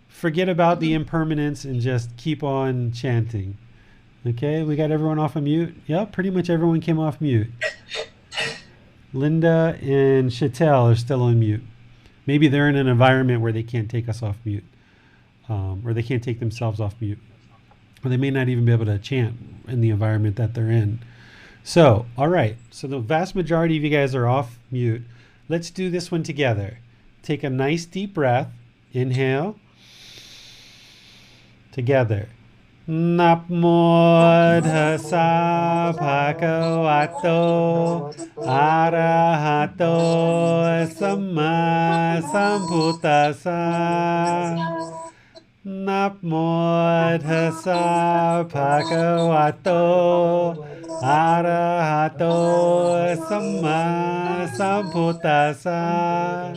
forget about the impermanence and just keep on chanting. Okay, we got everyone off of mute? Yep, pretty much everyone came off mute. Linda and Chattel are still on mute. Maybe they're in an environment where they can't take us off mute, or they can't take themselves off mute, or they may not even be able to chant in the environment that they're in. So, all right. So the vast majority of you guys are off mute. Let's do this one together. Take a nice deep breath. Inhale. Together. Namo tassa bhagavato arahato samma sambuddhassa. Namo tassa bhagavato arahato samma sambuddhassa.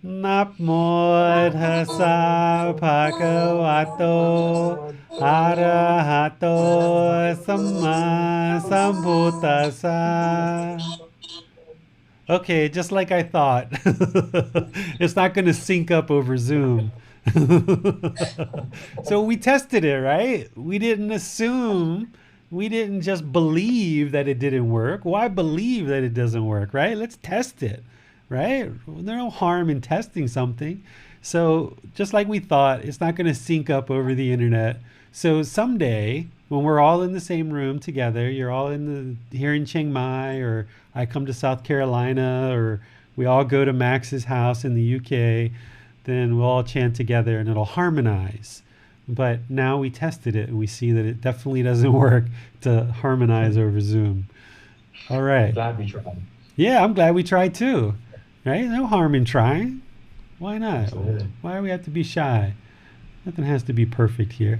Namo tassa bhagavato arahato samma sambuddhassa. Okay, just like I thought. It's not going to sync up over Zoom. So we tested it, right? We didn't assume, we didn't just believe that it didn't work. Why believe that it doesn't work, right? Let's test it, right? There's no harm in testing something. So just like we thought, it's not going to sync up over the internet. So someday, when we're all in the same room together, you're all here in Chiang Mai, or I come to South Carolina, or we all go to Max's house in the UK, then we'll all chant together and it'll harmonize. But now we tested it and we see that it definitely doesn't work to harmonize over Zoom. All right. Glad we tried. Yeah, I'm glad we tried too. Right? No harm in trying. Why not? Absolutely. Why do we have to be shy? Nothing has to be perfect here.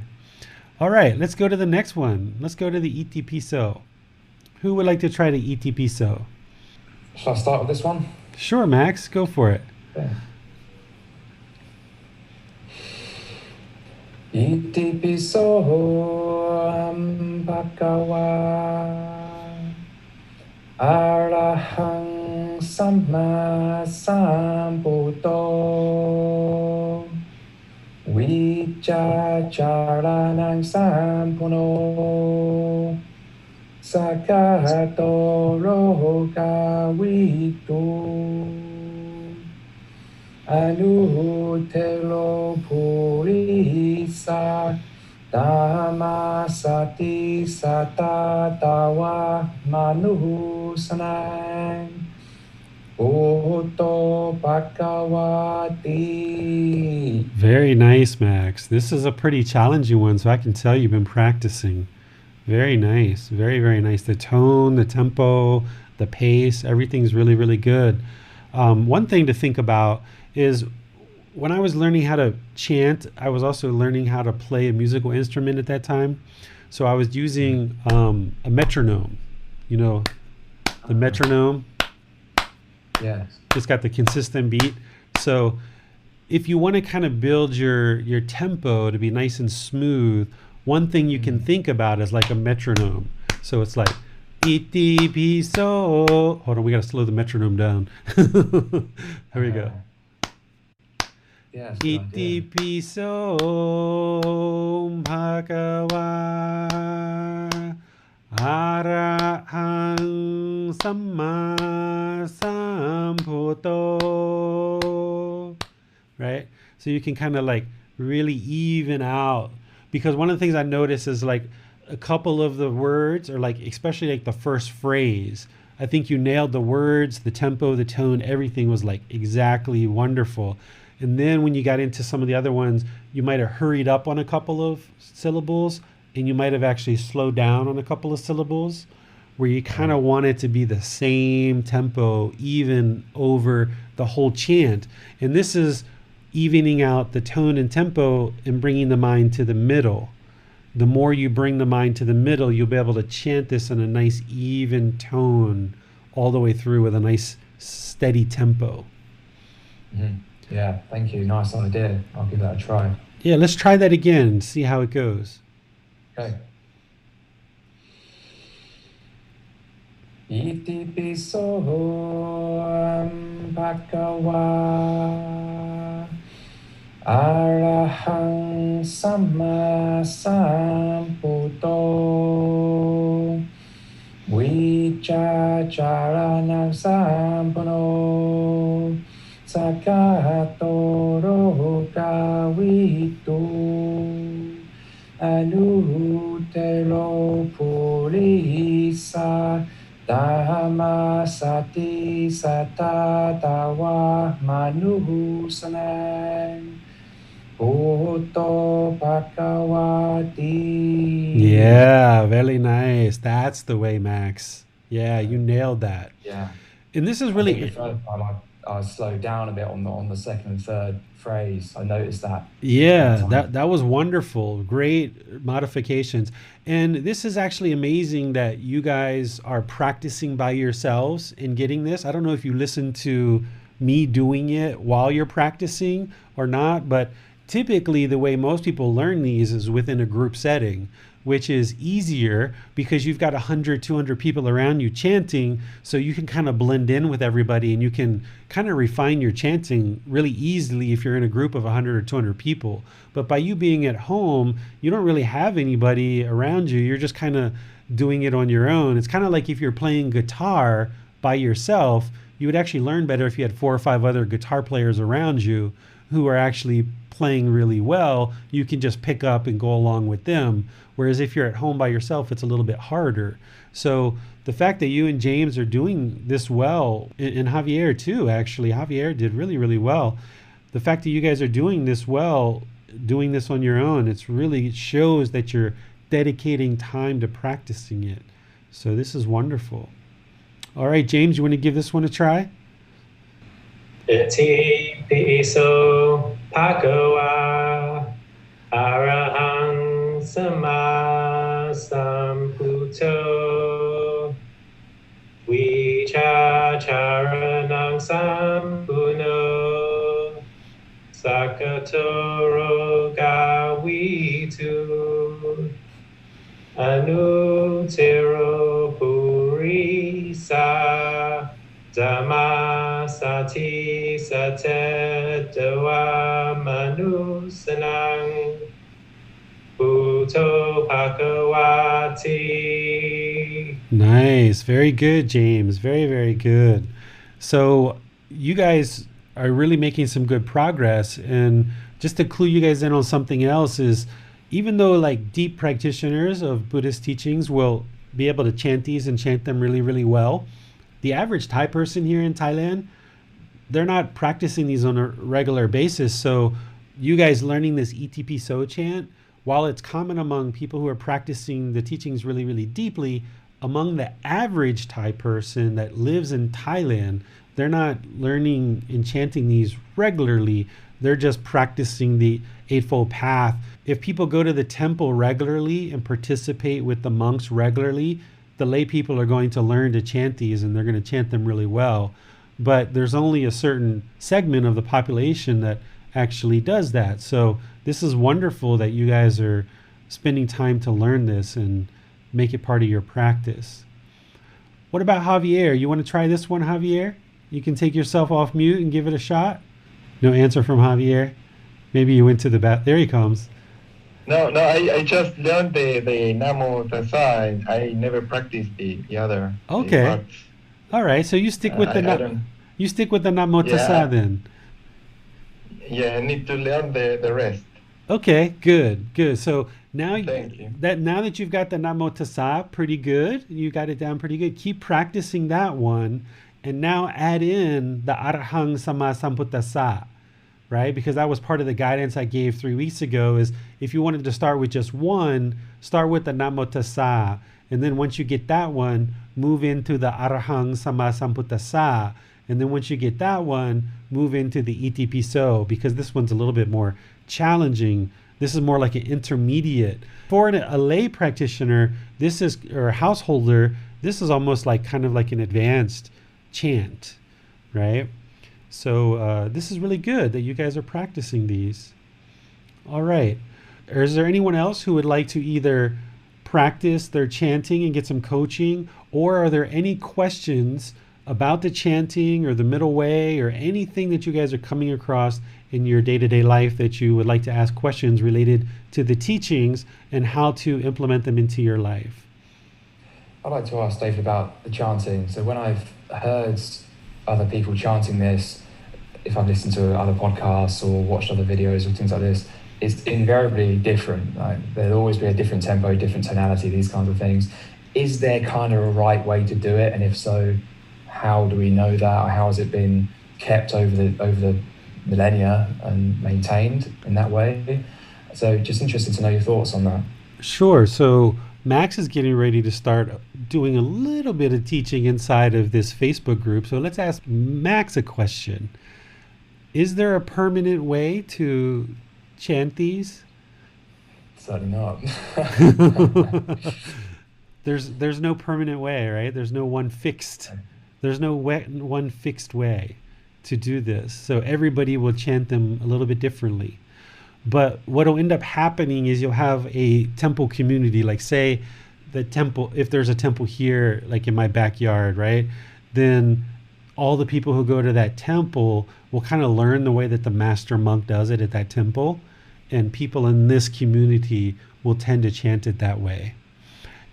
All right, let's go to the next one. Let's go to the Iti Piso. Who would like to try the Iti Piso? Shall I start with this one? Sure, Max, go for it. Yeah. Iti piso bhagava arahang samma sambuddho vijajaranang sampuno sakato roga vitu Anuttaro purisa dhammasati satatawa manusanang Bhutto bhagavati. Very nice, Max. This is a pretty challenging one, so I can tell you've been practicing. Very nice. Very, very nice. The tone, the tempo, the pace, everything's really, really good. One thing to think about is when I was learning how to chant, I was also learning how to play a musical instrument at that time. So I was using a metronome, you know, the metronome. Yes. It's got the consistent beat. So if you want to kind of build your tempo to be nice and smooth, one thing you can think about is like a metronome. So it's like iti piso. Hold on, we got to slow the metronome down. There we go. Yes. Iti piso bhagava arahang samma sambuddho. Right? So you can kind of like really even out, because one of the things I notice is like a couple of the words, or like especially like the first phrase, I think you nailed the words, the tempo, the tone, everything was like exactly wonderful. And then when you got into some of the other ones, you might have hurried up on a couple of syllables, and you might have actually slowed down on a couple of syllables, where you kind of want it to be the same tempo even over the whole chant. And this is evening out the tone and tempo and bringing the mind to the middle. The more you bring the mind to the middle, you'll be able to chant this in a nice even tone all the way through with a nice steady tempo. Mm-hmm. Yeah, thank you. Nice idea. I'll give that a try. Yeah, let's try that again and see how it goes. Okay. Iti piso bhagava arahang samma sambuddho vijajaranang sampuno sakato roga vitu anuttaro telo pulisa dhamma sati sata tawa manuhusanang Bhutto Bhagavati. Yeah, very nice. That's the way, Max. Yeah, you nailed that. Yeah. And this is I think really the first time I slowed down a bit on the second and third phrase. I noticed that. yeah, time. that was wonderful. Great modifications. And this is actually amazing that you guys are practicing by yourselves and getting this. I don't know if you listen to me doing it while you're practicing or not, but typically the way most people learn these is within a group setting, which is easier because you've got 100, 200 people around you chanting, so you can kind of blend in with everybody and you can kind of refine your chanting really easily if you're in a group of 100 or 200 people. But by you being at home, you don't really have anybody around you. You're just kind of doing it on your own. It's kind of like if you're playing guitar by yourself, you would actually learn better if you had 4 or 5 other guitar players around you who are actually playing really well. You can just pick up and go along with them. Whereas if you're at home by yourself, it's a little bit harder. So the fact that you and James are doing this well, and Javier too, actually, Javier did really, really well. The fact that you guys are doing this well, doing this on your own, it shows that you're dedicating time to practicing it. So this is wonderful. All right, James, you want to give this one a try? Iti piso bhagava arahang sama sambuddho vichacharanang sampuno sakatoro gavitu anutero purisa Dhamma sati sate dewa manusanang Bhutto Bhagavati. Nice. Very good, James. Very, very good. So you guys are really making some good progress. And just to clue you guys in on something else is, even though like deep practitioners of Buddhist teachings will be able to chant these and chant them really, really well, the average Thai person here in Thailand, they're not practicing these on a regular basis. So you guys learning this ETP So chant, while it's common among people who are practicing the teachings really, really deeply, among the average Thai person that lives in Thailand, they're not learning and chanting these regularly. They're just practicing the Eightfold Path. If people go to the temple regularly and participate with the monks regularly, the lay people are going to learn to chant these and they're going to chant them really well. But there's only a certain segment of the population that actually does that. So this is wonderful that you guys are spending time to learn this and make it part of your practice. What about Javier? You want to try this one, Javier? You can take yourself off mute and give it a shot. No answer from Javier. Maybe you went to the bath. There he comes. No, I just learned the Namo Tassa. I never practiced the other. Okay. Parts. All right. So you stick with you stick with the Namo Tassa then. Yeah, I need to learn the rest. Okay, good. So now Thank you. now that you've got the Namo Tassa pretty good, you got it down pretty good. Keep practicing that one, and now add in the Arahang Sama Sambuddhassa, right? Because that was part of the guidance I gave 3 weeks ago. Is if you wanted to start with just one, start with the Namo Tassa, and then once you get that one, move into the Arahang Sama Sambuddhassa. And then once you get that one, move into the ETP So, because this one's a little bit more challenging. This is more like an intermediate. For a lay practitioner, or a householder, this is almost like kind of like an advanced chant, right? So this is really good that you guys are practicing these. All right. Is there anyone else who would like to either practice their chanting and get some coaching, or are there any questions about the chanting or the middle way or anything that you guys are coming across in your day-to-day life that you would like to ask questions related to the teachings and how to implement them into your life? I'd like to ask David about the chanting. So when I've heard other people chanting this, if I've listened to other podcasts or watched other videos or things like this, it's invariably different. Like, there'll always be a different tempo, different tonality, these kinds of things. Is there kind of a right way to do it? And if so, how do we know that? Or how has it been kept over the millennia and maintained in that way? So just interested to know your thoughts on that. Sure. So Max is getting ready to start doing a little bit of teaching inside of this Facebook group. So let's ask Max a question. Is there a permanent way to chant these? Certainly not. There's no permanent way, right? There's no one fixed way to do this. So everybody will chant them a little bit differently. But what will end up happening is you'll have a temple community, like say the temple, if there's a temple here, like in my backyard, right? Then all the people who go to that temple will kind of learn the way that the master monk does it at that temple. And people in this community will tend to chant it that way.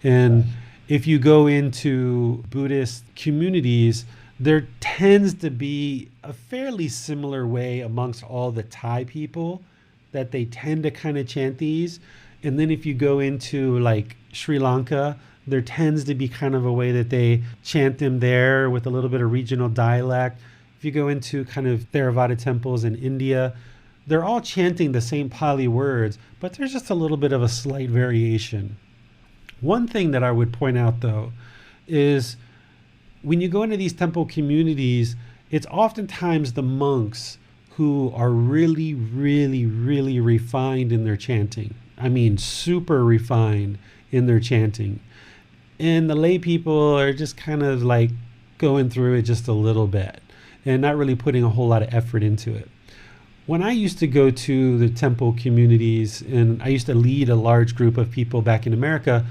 And if you go into Buddhist communities, there tends to be a fairly similar way amongst all the Thai people that they tend to kind of chant these. And then if you go into like Sri Lanka, there tends to be kind of a way that they chant them there with a little bit of regional dialect. If you go into kind of Theravada temples in India, they're all chanting the same Pali words, but there's just a little bit of a slight variation. One thing that I would point out though is when you go into these temple communities, it's oftentimes the monks who are really, really, really refined in their chanting. I mean, super refined in their chanting. And the lay people are just kind of like going through it just a little bit and not really putting a whole lot of effort into it. When I used to go to the temple communities and I used to lead a large group of people back in America,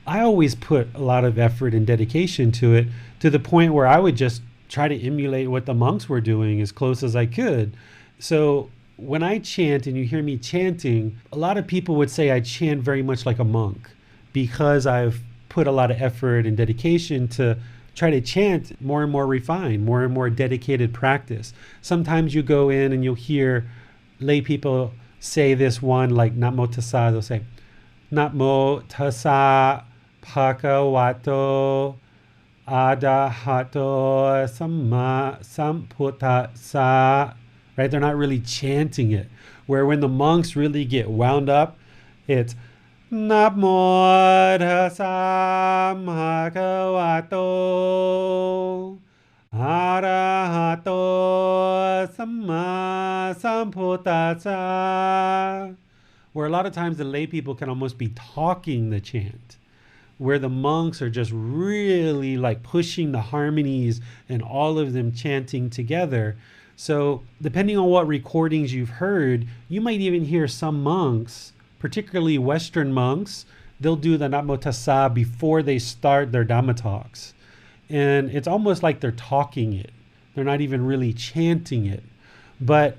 I always put a lot of effort and dedication to it, to the point where I would just try to emulate what the monks were doing as close as I could. So when I chant and you hear me chanting, a lot of people would say I chant very much like a monk because I've put a lot of effort and dedication to try to chant more and more refined, more and more dedicated practice. Sometimes you go in and you'll hear lay people say this one, like Namo Tassa, they'll say, Namo Tassa Bhagavato Adahato Samma Sambuddhassa, right? They're not really chanting it. Where when the monks really get wound up, it's Namo Tassa Bhagavato Arahato Samma Sambuddhassa. Where a lot of times the lay people can almost be talking the chant, where the monks are just really like pushing the harmonies and all of them chanting together. So depending on what recordings you've heard, you might even hear some monks, particularly Western monks, they'll do the Namo Tassa before they start their Dhamma talks. And it's almost like they're talking it. They're not even really chanting it. But,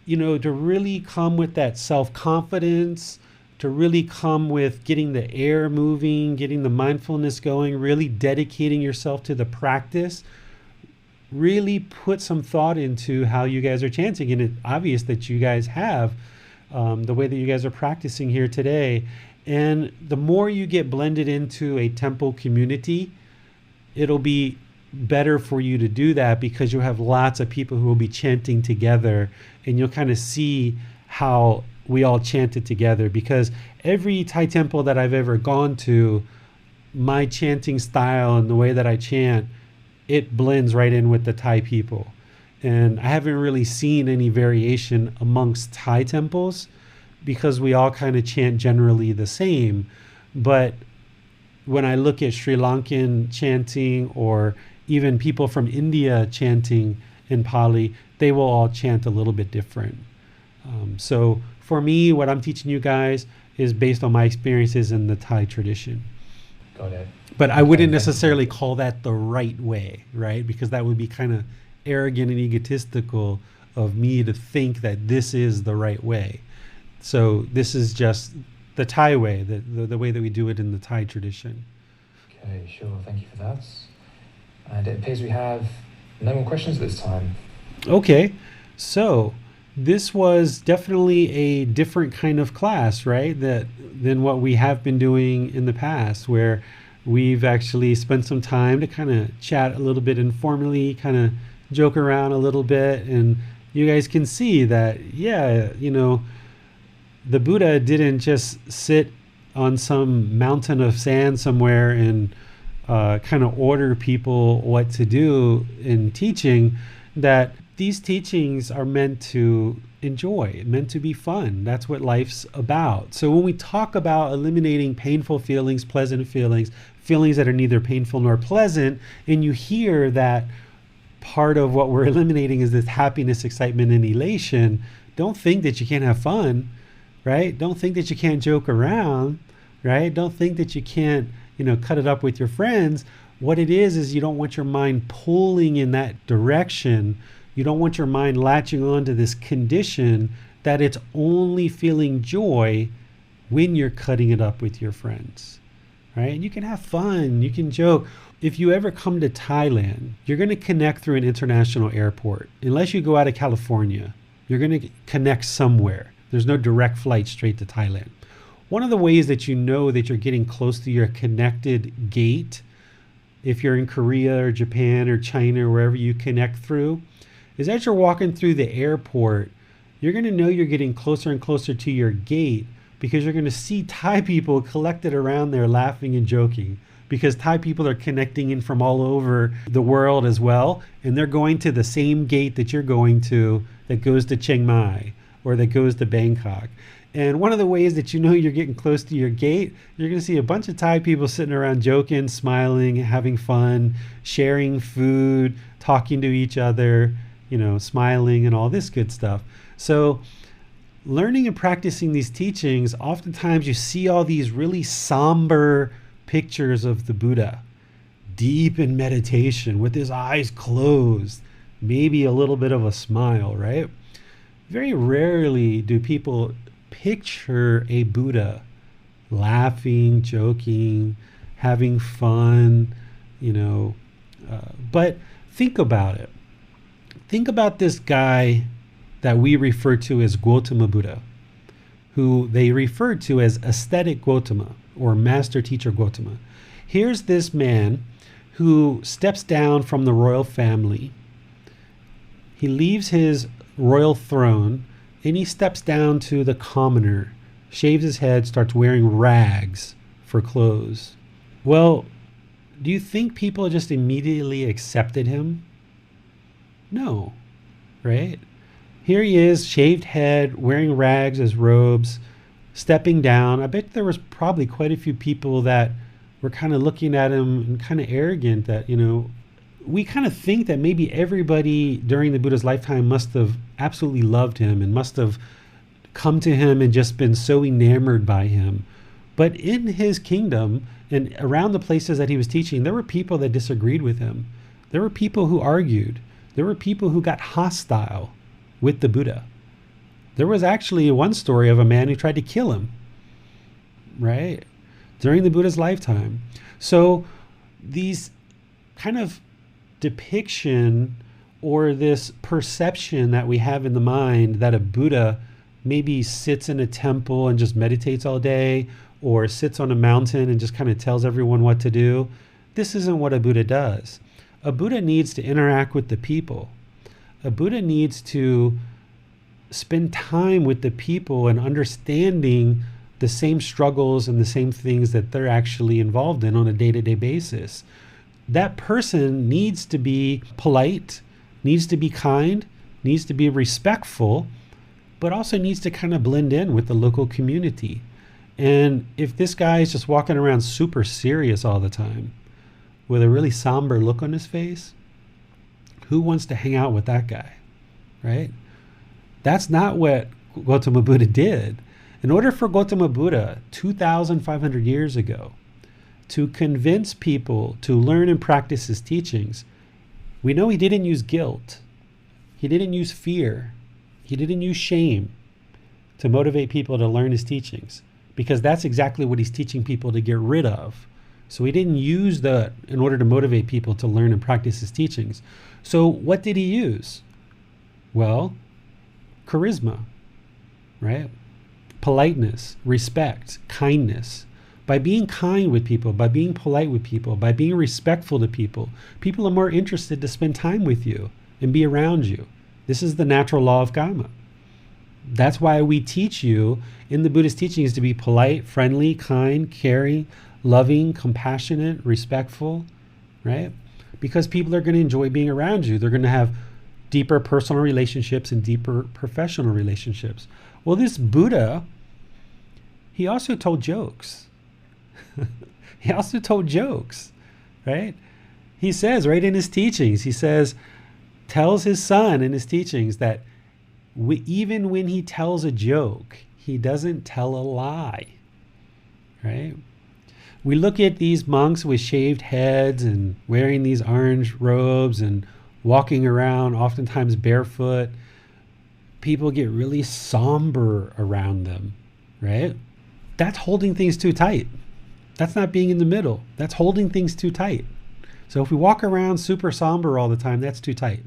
you know, to really come with that self-confidence, to really come with getting the air moving, getting the mindfulness going, really dedicating yourself to the practice, really put some thought into how you guys are chanting. And it's obvious that you guys have the way that you guys are practicing here today. And the more you get blended into a temple community, it'll be better for you to do that because you'll have lots of people who will be chanting together and you'll kind of see how we all chanted together. Because every Thai temple that I've ever gone to, my chanting style and the way that I chant, it blends right in with the Thai people. And I haven't really seen any variation amongst Thai temples because we all kind of chant generally the same. But when I look at Sri Lankan chanting or even people from India chanting in Pali, they will all chant a little bit different. So for me, what I'm teaching you guys is based on my experiences in the Thai tradition. Got it. But I wouldn't necessarily call that the right way, right? Because that would be kind of arrogant and egotistical of me to think that this is the right way. So this is just the Thai way, the way that we do it in the Thai tradition. Okay, sure. Thank you for that. And it appears we have no more questions this time. Okay, so this was definitely a different kind of class, right? Than what we have been doing in the past, where we've actually spent some time to kind of chat a little bit informally, kind of joke around a little bit, and you guys can see that, yeah, the Buddha didn't just sit on some mountain of sand somewhere and kind of order people what to do in teaching, that these teachings are meant to enjoy, meant to be fun. That's what life's about. So when we talk about eliminating painful feelings, pleasant feelings, feelings that are neither painful nor pleasant, and you hear that part of what we're eliminating is this happiness, excitement, and elation, don't think that you can't have fun, right? Don't think that you can't joke around, right? Don't think that you can't, cut it up with your friends. What it is you don't want your mind pulling in that direction. You don't want your mind latching on to this condition that it's only feeling joy when you're cutting it up with your friends, right? And you can have fun, you can joke. If you ever come to Thailand, you're going to connect through an international airport. Unless you go out of California, you're going to connect somewhere. There's no direct flight straight to Thailand. One of the ways that you know that you're getting close to your connected gate, if you're in Korea or Japan or China or wherever you connect through, is as you're walking through the airport, you're going to know you're getting closer and closer to your gate, because you're going to see Thai people collected around there laughing and joking, because Thai people are connecting in from all over the world as well, and they're going to the same gate that you're going to, that goes to Chiang Mai or that goes to Bangkok. And one of the ways that you know you're getting close to your gate, you're going to see a bunch of Thai people sitting around joking, smiling, having fun, sharing food, talking to each other, smiling and all this good stuff. So learning and practicing these teachings, oftentimes you see all these really somber pictures of the Buddha, deep in meditation with his eyes closed, maybe a little bit of a smile, right? Very rarely do people picture a Buddha laughing, joking, having fun, but think about it. Think about this guy that we refer to as Gotama Buddha, who they refer to as aesthetic Gotama or master teacher Gotama. Here's this man who steps down from the royal family. He leaves his royal throne and he steps down to the commoner, shaves his head, starts wearing rags for clothes. Well, do you think people just immediately accepted him? No, right? Here he is, shaved head, wearing rags as robes, stepping down. I bet there was probably quite a few people that were kind of looking at him and kind of arrogant that, we kind of think that maybe everybody during the Buddha's lifetime must have absolutely loved him and must have come to him and just been so enamored by him. But in his kingdom and around the places that he was teaching, there were people that disagreed with him. There were people who argued. There were people who got hostile with the Buddha. There was actually one story of a man who tried to kill him, right? During the Buddha's lifetime. So these kind of depiction or this perception that we have in the mind that a Buddha maybe sits in a temple and just meditates all day, or sits on a mountain and just kind of tells everyone what to do. This isn't what a Buddha does. A Buddha needs to interact with the people. A Buddha needs to spend time with the people and understanding the same struggles and the same things that they're actually involved in on a day-to-day basis. That person needs to be polite, needs to be kind, needs to be respectful, but also needs to kind of blend in with the local community. And if this guy is just walking around super serious all the time with a really somber look on his face, who wants to hang out with that guy, right? That's not what Gotama Buddha did. In order for Gotama Buddha 2,500 years ago to convince people to learn and practice his teachings, we know he didn't use guilt. He didn't use fear. He didn't use shame to motivate people to learn his teachings, because that's exactly what he's teaching people to get rid of. So he didn't use that in order to motivate people to learn and practice his teachings. So what did he use? Well, charisma, right? Politeness, respect, kindness. By being kind with people, by being polite with people, by being respectful to people, people are more interested to spend time with you and be around you. This is the natural law of karma. That's why we teach you in the Buddhist teachings to be polite, friendly, kind, caring, loving, compassionate, respectful, right? Because people are going to enjoy being around you. They're going to have deeper personal relationships and deeper professional relationships. Well, this Buddha, he also told jokes. He also told jokes, right? He says right in his teachings, he tells his son in his teachings that even when he tells a joke, he doesn't tell a lie, right? We look at these monks with shaved heads and wearing these orange robes and walking around, oftentimes barefoot. People get really somber around them, right? That's holding things too tight. That's not being in the middle. That's holding things too tight. So if we walk around super somber all the time, that's too tight.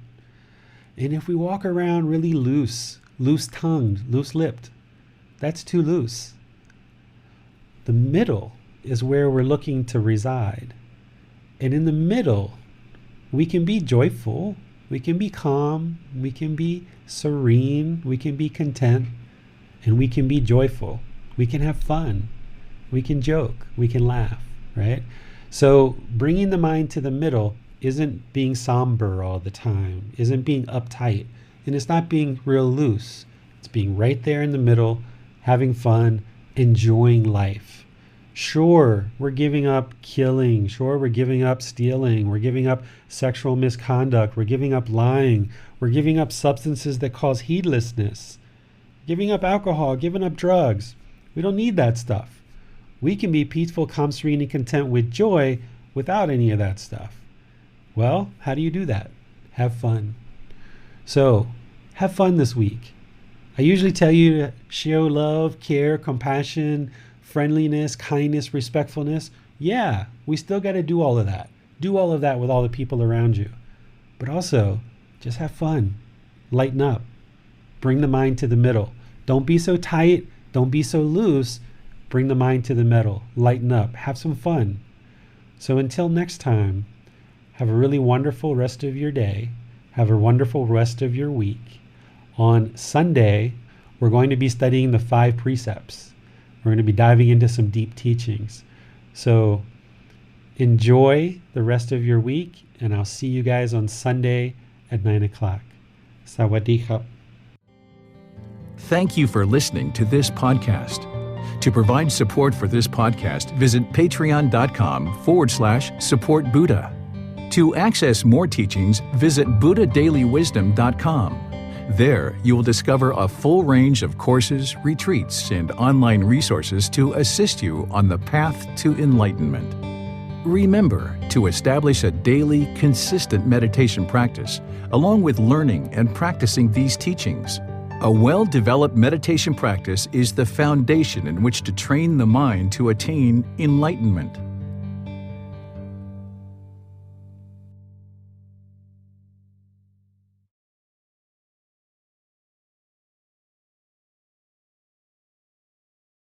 And if we walk around really loose-tongued, loose-lipped, that's too loose. The middle is where we're looking to reside. And in the middle, we can be joyful, we can be calm, we can be serene, we can be content, and we can be joyful. We can have fun. We can joke, we can laugh, right? So bringing the mind to the middle isn't being somber all the time, isn't being uptight, and it's not being real loose. It's being right there in the middle, having fun, enjoying life. Sure, we're giving up killing. Sure, we're giving up stealing. We're giving up sexual misconduct. We're giving up lying. We're giving up substances that cause heedlessness. Giving up alcohol, giving up drugs. We don't need that stuff. We can be peaceful, calm, serene, and content with joy without any of that stuff. Well, how do you do that? Have fun. So, have fun this week. I usually tell you to show love, care, compassion, friendliness, kindness, respectfulness. Yeah, we still got to do all of that. Do all of that with all the people around you. But also, just have fun. Lighten up. Bring the mind to the middle. Don't be so tight. Don't be so loose. Bring the mind to the middle. Lighten up. Have some fun. So until next time, have a really wonderful rest of your day. Have a wonderful rest of your week. On Sunday, we're going to be studying the 5 precepts. We're going to be diving into some deep teachings. So enjoy the rest of your week, and I'll see you guys on Sunday at 9 o'clock. Sawadee khap. Thank you for listening to this podcast. To provide support for this podcast, visit patreon.com/support Buddha. To access more teachings, visit buddhadailywisdom.com. There, you will discover a full range of courses, retreats, and online resources to assist you on the path to enlightenment. Remember to establish a daily, consistent meditation practice, along with learning and practicing these teachings. A well-developed meditation practice is the foundation in which to train the mind to attain enlightenment.